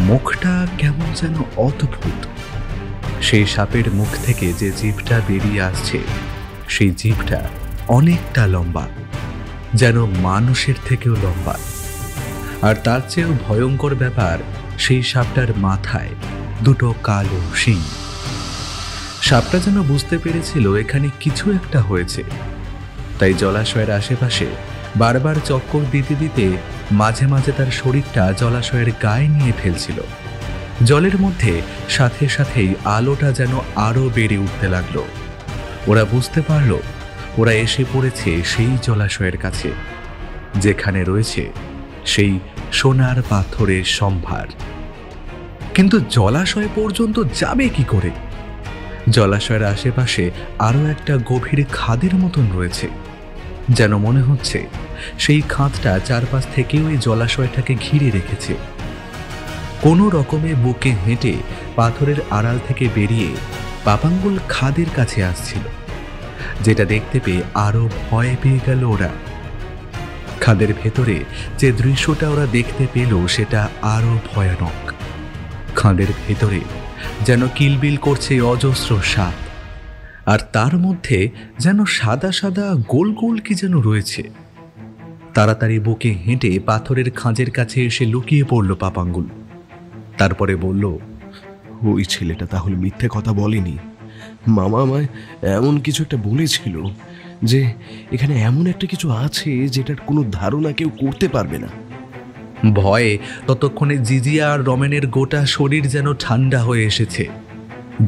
মুখটা কেমন যেন অদ্ভুত। সেই সাপের মুখ থেকে যে জিভটা বেরিয়ে আসছে, সেই জিভটা অনেকটা লম্বা, যেন মানুষের থেকেও লম্বা। আর তার চেয়েও ভয়ঙ্কর ব্যাপার, সেই সাপটার মাথায় দুটো কালো শিং। সাপটা যেন বুঝতে পেরেছিল এখানে কিছু একটা হয়েছে, তাই জলাশয়ের আশেপাশে বারবার চক্কর দিতে দিতে মাঝে মাঝে তার শরীরটা জলাশয়ের গায়ে নিয়ে ফেলছিল। জলের মধ্যে সাথে সাথেই আলোটা যেন আরো বেড়ে উঠতে লাগলো। ওরা বুঝতে পারল ওরা এসে পড়েছে সেই জলাশয়ের কাছে, যেখানে রয়েছে সেই সোনার পাথরের সম্ভার। কিন্তু জলাশয় পর্যন্ত যাবে কি করে? জলাশয়ের আশেপাশে আরো একটা গভীর খাদের মতন রয়েছে, যেন মনে হচ্ছে সেই খাদটা চারপাশ থেকে ওই জলাশয়টাকে ঘিরে রেখেছে। কোনো রকমে বুকে হেঁটে পাথরের আড়াল থেকে বেরিয়ে পাপাঙ্গুল খাদের কাছে আসছিল, যেটা দেখতে পেয়ে আরো ভয় পেয়ে গেল ওরা। খাদের ভেতরে যে দৃশ্যটা ওরা দেখতে পেল সেটা আরো ভয়ানক। খাদের ভেতরে যেন কিলবিল করছে অজস্র সাপ, আর তার মধ্যে যেন সাদা সাদা গোল গোল কি যেন রয়েছে। তাড়াতাড়ি বুকে হেঁটে পাথরের খাঁজের কাছে এসে লুকিয়ে পড়ল পাপাঙ্গুল। তারপরে বলল, ওই ছেলেটা তাহলে মিথ্যে কথা বলেনি। মামা আমায় এমন কিছু একটা বলেছিল যে এখানে এমন একটা কিছু আছে যেটার কোনো ধারণা কেউ করতে পারবে না। ভয়ে ততক্ষণে জিজিয়া আর রমেনের গোটা শরীর যেন ঠান্ডা হয়ে এসেছে।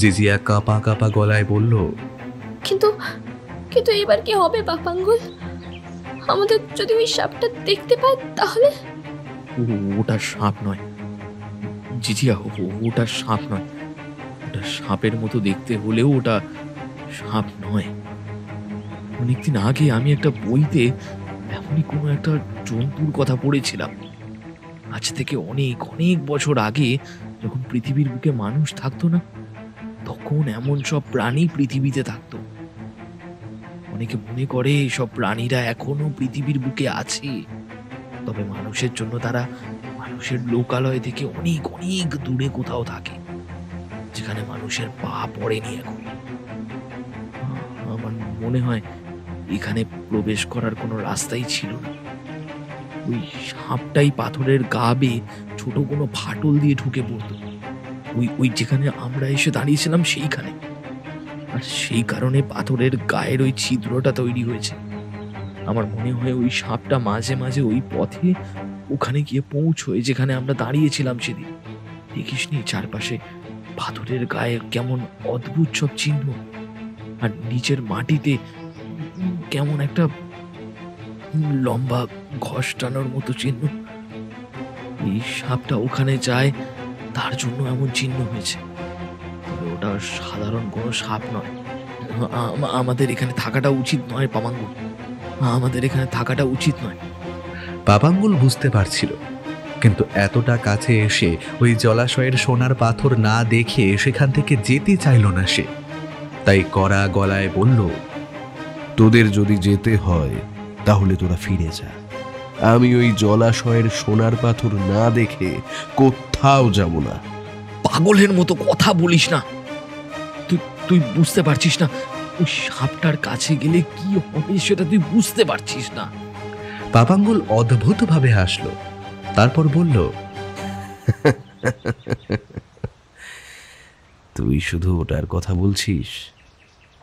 জিজিয়া কাঁপা কাঁপা গলায় বলল, কিন্তু কিন্তু এবার কি হবে পাপাঙ্গুল? আমাদের যদি ওই সাপটা দেখতে পায় তাহলে? ওটা সাপ নয় জিজিয়া, ওটা সাপ নয়। ওটা সাপের মতো দেখতে হলেও ওটা সাপ নয়। অনেকদিন আগে আমি একটা বইতে এমনই কোনো একটা জন্তুর কথা পড়েছিলাম। আজ থেকে অনেক অনেক বছর আগে, যখন পৃথিবীর বুকে মানুষ থাকতো না, তখন এমন সব প্রাণী পৃথিবীতে থাকতো। অনেকে মনে করে সব প্রাণীরা এখনো পৃথিবীর বুকে আছে, তবে মানুষের জন্য তারা মানুষের লোকালয় থেকে অনেক অনেক দূরে কোথাও থাকে, যেখানে মানুষের পা পড়েনি এখন। আমার মনে হয় এখানে প্রবেশ করার কোনো রাস্তাই ছিল না। ওই সাপটাই পাথরের গা বেয়ে ছোট কোনো ফাটল দিয়ে ঢুকে পড়তো, ওই যেখানে আমরা এসে দাঁড়িয়েছিলাম সেইখানে। আর সেই কারণে পাথরের গায়ের ওই ছিদ্রটা তৈরি হয়েছে। আমার মনে হয় ওই সাপটা মাঝে মাঝে ওই পথে ওখানে গিয়ে পৌঁছয় যেখানে আমরা দাঁড়িয়েছিলাম সেদিন। দেখিসনি চারপাশে পাথরের গায়ে কেমন অদ্ভুত সব চিহ্ন, আর নিচের মাটিতে কেমন একটা লম্বা ঘষ্টানোর মতো চিহ্ন। এই সাপটা ওখানে যায়, তার জন্য এমন চিহ্ন হয়েছে। তবে ওটা সাধারণ কোনো সাপ নয়। আমাদের এখানে থাকাটা উচিত নয় পাপাঙ্গুল, আমাদের এখানে থাকাটা উচিত নয়। পাপাঙ্গুল বুঝতে পারছিল, কিন্তু এতটা কাছে এসে ওই জলাশয়ের সোনার পাথর না দেখে সেখান থেকে যেতে চাইল না সে। তাই কড়া গলায় বলল, তোদের যদি যেতে হয় তাহলে তোরা ফিরে যা। আমি ওই জলাশয়ের সোনার পাথর না দেখে কোথাও যাব না। পাগলের মতো কথা বলিস না। তুই বুঝতে পারছিস না ওই সাপটার কাছে গেলে কি হবে সেটা তুই বুঝতে পারছিস না। পাপাঙ্গুল অদ্ভুতভাবে হাসল, তারপর বলল, তুই শুধু ওটার কথা বলছিস?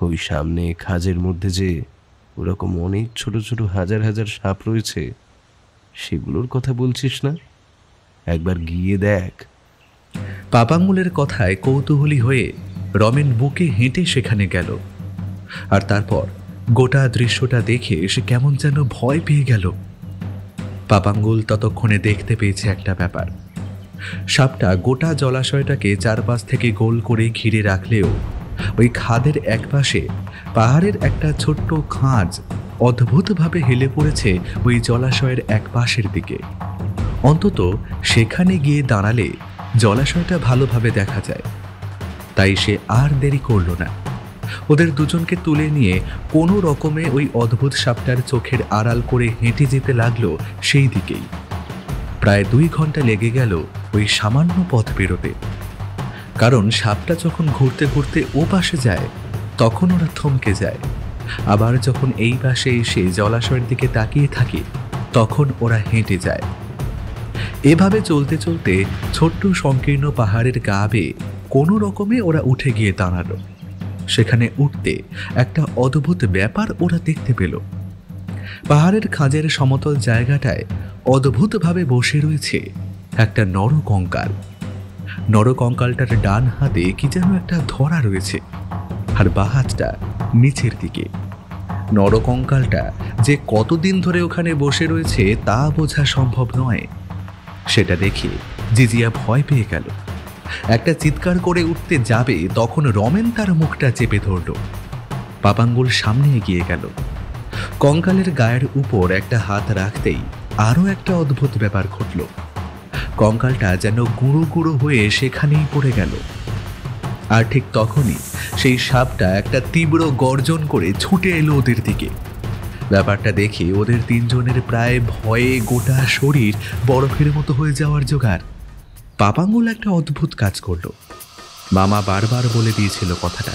ওই সামনে খাজের মধ্যে যে ওরকম অনেক ছোট ছোট হাজার হাজার সাপ রয়েছে, সেগুলোর কথা বলছিস না? একবার গিয়ে দেখ। পাপাঙ্গুলের কথায় কৌতূহলী হয়ে রমেন বুকে হেঁটে সেখানে গেল। আর তারপর গোটা দৃশ্যটা দেখে সে কেমন যেন ভয় পেয়ে গেল। পাপাঙ্গুল ততক্ষণে দেখতে পেয়েছে একটা ব্যাপার। সাপটা গোটা জলাশয়টাকে চারপাশ থেকে গোল করে ঘিরে রাখলেও ওই খাদের একপাশে পাহাড়ের একটা ছোট্ট খাঁজ অদ্ভুতভাবে হেলে পড়েছে ওই জলাশয়ের এক পাশের দিকে। অন্তত সেখানে গিয়ে দাঁড়ালে জলাশয়টা ভালোভাবে দেখা যায়। তাই সে আর দেরি করল না, ওদের দুজনকে তুলে নিয়ে কোনো রকমে ওই অদ্ভুত সাপটার চোখের আড়াল করে হেঁটে যেতে লাগলো সেই দিকেই। প্রায় 2 ঘন্টা লেগে গেল ওই সামান্য পথ পেরোতে। কারণ সাপটা যখন ঘুরতে ঘুরতে ও পাশে যায় তখন ওরা থমকে যায়, আবার যখন এই পাশে এসে জলাশয়ের দিকে তাকিয়ে থাকে তখন ওরা হেঁটে যায়। এভাবে চলতে চলতে ছোট্ট সংকীর্ণ পাহাড়ের গা বেয়ে কোনো রকমে ওরা উঠে গিয়ে দাঁড়ালো। সেখানে উঠতে একটা অদ্ভুত ব্যাপার ওরা দেখতে পেল। পাহাড়ের খাঁজের সমতল জায়গাটায় অদ্ভুতভাবে বসে রয়েছে একটা নরকঙ্কাল। নরকঙ্কালটার ডান হাতে কি যেন একটা ধরা রয়েছে, আর বাঁ হাতটা নিচের দিকে। নরকঙ্কালটা যে কতদিন ধরে ওখানে বসে রয়েছে তা বোঝা সম্ভব নয়। সেটা দেখে জিজিয়া ভয় পেয়ে গেল। একটা চিৎকার করে উঠতে যাবে তখন রমেন তার মুখটা চেপে ধরল। পাপাঙ্গুল সামনে এগিয়ে গেল। কঙ্কালের গায়ের উপর একটা হাত রাখতেই আরও একটা অদ্ভুত ব্যাপার ঘটল। কঙ্কালটা যেন গুঁড়ো গুঁড়ো হয়ে সেখানেই পড়ে গেল। আর ঠিক তখনই সেই সাপটা একটা তীব্র গর্জন করে ছুটে এলো ওদের দিকে। ব্যাপারটা দেখে ওদের 3 জনের প্রায় ভয়ে গোটা শরীর বরফের মতো হয়ে যাওয়ার জোগাড়। পাপাঙ্গুল একটা অদ্ভুত কাজ করলো। মামা বারবার বলে দিয়েছিল কথাটা,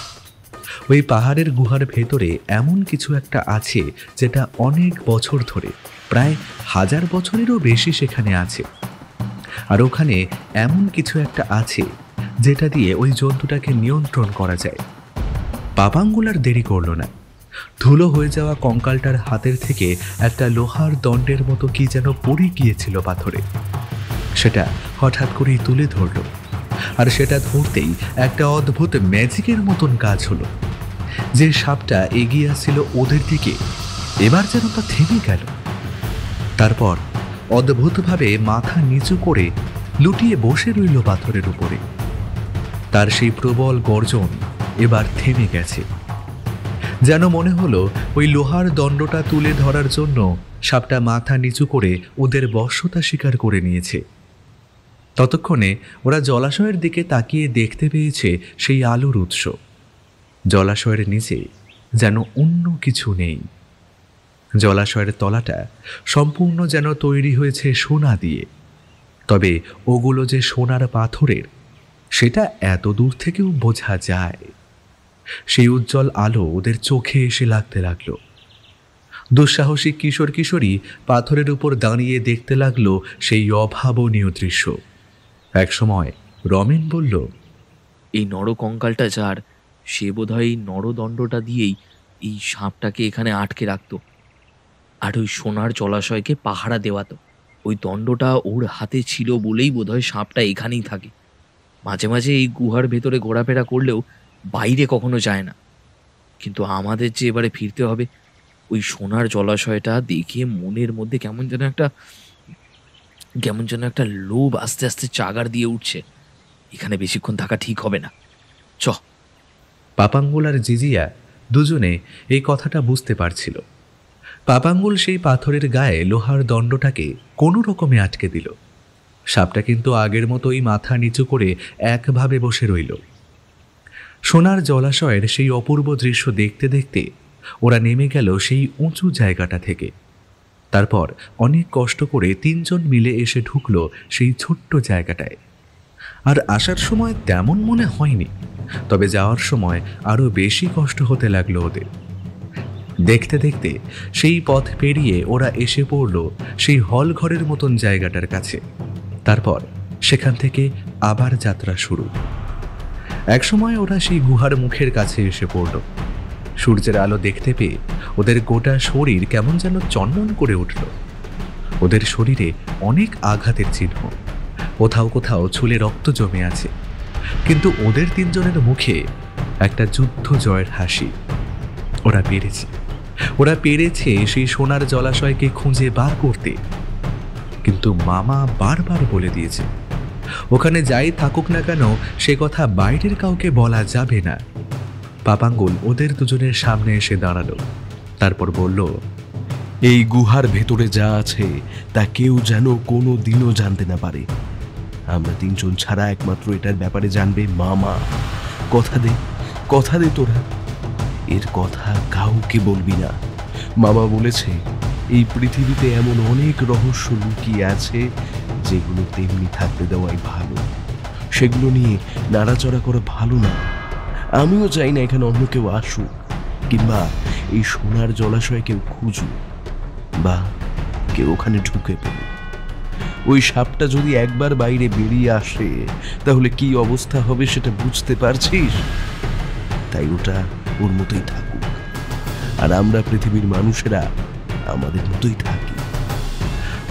ওই পাহাড়ের গুহার ভেতরে এমন কিছু একটা আছে যেটা অনেক বছর ধরে, প্রায় 1000 বছরেরও বেশি সেখানে আছে। আর ওখানে এমন কিছু একটা আছে যেটা দিয়ে ওই জন্তুটাকে নিয়ন্ত্রণ করা যায়। পাপাঙ্গুল আর দেরি করলো না। ধুলো হয়ে যাওয়া কঙ্কালটার হাতের থেকে একটা লোহার দণ্ডের মতো কি যেন পড়ে গিয়েছিল পাথরে। সেটা হঠাৎ করেই তুলে ধরল, আর সেটা ধরতেই একটা অদ্ভুত ম্যাজিকের মতন কাজ হলো। যে সাপটা এগিয়ে আসছিল ওদের দিকে এবার যেন তা থেমে গেল। তারপর অদ্ভুতভাবে মাথা নিচু করে লুটিয়ে বসে রইল পাথরের উপরে। তার সেই প্রবল গর্জন এবার থেমে গেছে। যেন মনে হলো ওই লোহার দণ্ডটা তুলে ধরার জন্য সাপটা মাথা নিচু করে ওদের বশ্যতা স্বীকার করে নিয়েছে। ততক্ষণে ওরা জলাশয়ের দিকে তাকিয়ে দেখতে পেয়েছে সেই আলোর উৎস। জলাশয়ের নিচে যেন অন্য কিছু নেই। জলাশয়ের তলাটা সম্পূর্ণ যেন তৈরি হয়েছে সোনা দিয়ে। তবে ওগুলো যে সোনার পাথরের সেটা এত দূর থেকেও বোঝা যায়। সেই উজ্জ্বল আলো ওদের চোখে এসে লাগতে লাগলো। দুঃসাহসী কিশোর কিশোরী পাথরের উপর দাঁড়িয়ে দেখতে লাগলো সেই অভাবনীয় দৃশ্য। একসময় রমেন বলল, এই নরকঙ্কালটা যার, সে বোধহয় এই নরদণ্ডটা দিয়েই এই সাপটাকে এখানে আটকে রাখতো, আর ওই সোনার জলাশয়কে পাহারা দেওয়াতো। ওই দণ্ডটা ওর হাতে ছিল বলেই বোধহয় সাপটা এখানেই থাকে। মাঝে মাঝে এই গুহার ভেতরে ঘোরাফেরা করলেও বাইরে কখনো যায় না। কিন্তু আমাদের যে এবারে ফিরতে হবে, ওই সোনার জলাশয়টা দেখে মনের মধ্যে কেমন যেন একটা লোভ আস্তে আস্তে চাগার দিয়ে উঠছে। এখানে বেশিক্ষণ থাকা ঠিক হবে না, চ। পাপাঙ্গুল আর জিজিয়া দুজনে এই কথাটা বুঝতে পারছিল। পাপাঙ্গুল সেই পাথরের গায়ে লোহার দণ্ডটাকে কোনো রকমে আটকে দিল। সাপটা কিন্তু আগের মতোই মাথা নিচু করে একভাবে বসে রইল। সোনার জলাশয়ের সেই অপূর্ব দৃশ্য দেখতে দেখতে ওরা নেমে গেল সেই উঁচু জায়গাটা থেকে। তারপর অনেক কষ্ট করে 3 জন মিলে এসে ঢুকলো সেই ছোট্ট জায়গাটায়। আর আসার সময় তেমন মনে হয়নি, তবে যাওয়ার সময় আরও বেশি কষ্ট হতে লাগলো ওদের। দেখতে দেখতে সেই পথ পেরিয়ে ওরা এসে পড়ল সেই হল ঘরের মতন জায়গাটার কাছে। তারপর সেখান থেকে আবার যাত্রা শুরু। একসময় ওরা সেই গুহার মুখের কাছে এসে পড়ল। সূর্যের আলো দেখতে পেয়ে ওদের গোটা শরীর কেমন যেন চন্দন করে উঠল। ওদের শরীরে অনেক আঘাতের চিহ্ন, কোথাও কোথাও ছুলে রক্ত জমে আছে, কিন্তু ওদের 3 জনের মুখে একটা যুদ্ধ জয়ের হাসি। ওরা পেরেছে সেই সোনার জলাশয়কে খুঁজে বার করতে। কিন্তু মামা বারবার বলে দিয়েছে ওখানে যাই থাকুক না কেন সে কথা বাইরের কাউকে বলা যাবে না। পাপাঙ্গুল ওদের দুজনের সামনে এসে দাঁড়ালো। তারপর বলল, এই গুহার ভেতরে যা আছে তা কেউ যেন কোনো দিনও জানতে না পারে। আমরা তিনজন ছাড়া একমাত্র এটার ব্যাপারে জানবে মামা। কথা দে তোরা, এর কথা কাউকে বলবি না। মামা বলেছে এই পৃথিবীতে এমন অনেক রহস্য লুকিয়ে আছে যেগুলো তেমনি থাকতে দেওয়াই ভালো। সেগুলো নিয়ে নাড়াচড়া করা ভালো না। আমিও চাই না এখানে অন্য কেউ আসুক, কিংবা এই সোনার জলাশয়ে কেউ খুঁজুক, বা কেউ ওখানে ঢুকে পড়ুক। ওই সাপটা যদি একবার বাইরে বেরিয়ে আসে তাহলে কি অবস্থা হবে সেটা বুঝতে পারছিস? তাই ওটা ওর মতোই থাকুক, আর আমরা পৃথিবীর মানুষেরা আমাদের মতোই থাকি।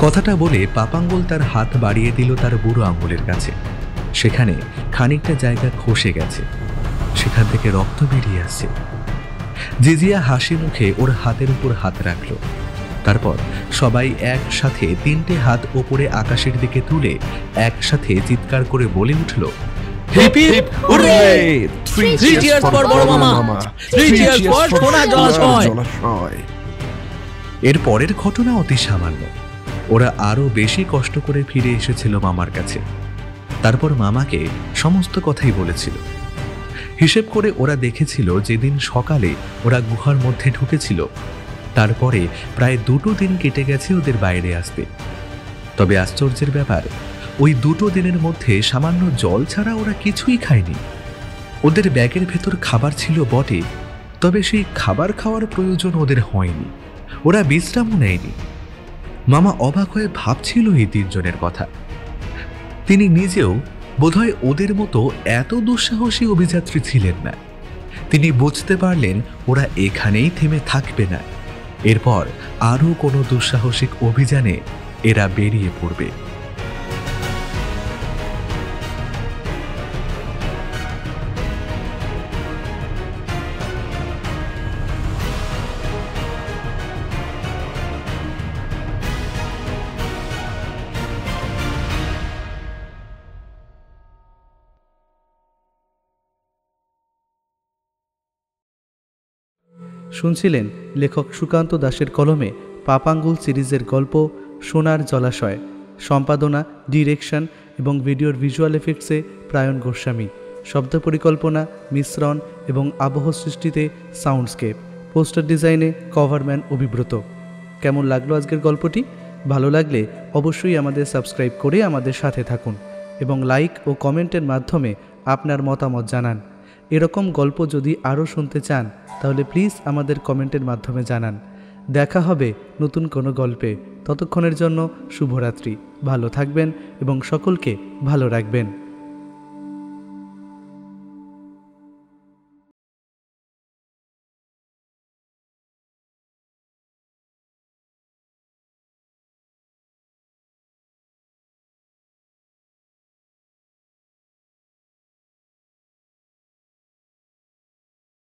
কথাটা বলে পাপাঙ্গুল তার হাত বাড়িয়ে দিল তার বুড়ো আঙ্গুলের কাছে। সেখানে খানিকটা জায়গা খসে গেছে, সেখান থেকে রক্ত বেরিয়ে আসছে। জিজিয়া হাসি মুখে ওর হাতের উপর হাত রাখল। তারপর সবাই একসাথে 3টে হাত ওপরে আকাশের দিকে তুলে একসাথে চিৎকার করে বলে উঠল, hip hip hurray! 3 cheers for বড় মামা! 3 cheers for সোনার জলাশয়! এর পরের ঘটনা অতি সামান্য। ওরা আরো বেশি কষ্ট করে ফিরে এসেছিল মামার কাছে। তারপর মামাকে সমস্ত কথাই বলেছিল। হিসেব করে ওরা দেখেছিল যেদিন সকালে ওরা গুহার মধ্যে ঢুকেছিল তারপরে প্রায় 2 দিন কেটে গেছে ওদের বাইরে আসতে। তবে আশ্চর্যের ব্যাপার, ওই 2 দিনের মধ্যে সামান্য জল ছাড়া ওরা কিছুই খায়নি। ওদের ব্যাগের ভেতর খাবার ছিল বটে, তবে সেই খাবার খাওয়ার প্রয়োজন ওদের হয়নি। ওরা বিশ্রামও নেয়নি। মামা অবাক হয়ে ভাবছিল এই 3 জনের কথা। তিনি নিজেও বোধহয় ওদের মতো এত দুঃসাহসী অভিযাত্রী ছিলেন না। তিনি বুঝতে পারলেন ওরা এখানেই থেমে থাকবে না, এরপর আরও কোনো দুঃসাহসিক অভিযানে এরা বেরিয়ে পড়বে। শুনছিলেন লেখক সুকান্ত দাশের কলমে পাপাঙ্গুল সিরিজের গল্প সোনার জলাশয়। সম্পাদনা, ডিরেকশন এবং ভিডিওর ভিজুয়াল এফেক্টসে প্রায়ণ গোস্বামী। শব্দ পরিকল্পনা, মিশ্রণ এবং আবহ সৃষ্টিতে সাউন্ডস্কেপ। পোস্টার ডিজাইনে কভারম্যান অভিব্রত। কেমন লাগলো আজকের গল্পটি? ভালো লাগলে অবশ্যই আমাদের সাবস্ক্রাইব করে আমাদের সাথে থাকুন এবং লাইক ও কমেন্টের মাধ্যমে আপনার মতামত জানান। এরকম গল্প যদি আরও শুনতে চান তাহলে প্লিজ আমাদের কমেন্টের মাধ্যমে জানান। দেখা হবে নতুন কোনো গল্পে। ততক্ষণের জন্য শুভরাত্রি। ভালো থাকবেন এবং সকলকে ভালো রাখবেন।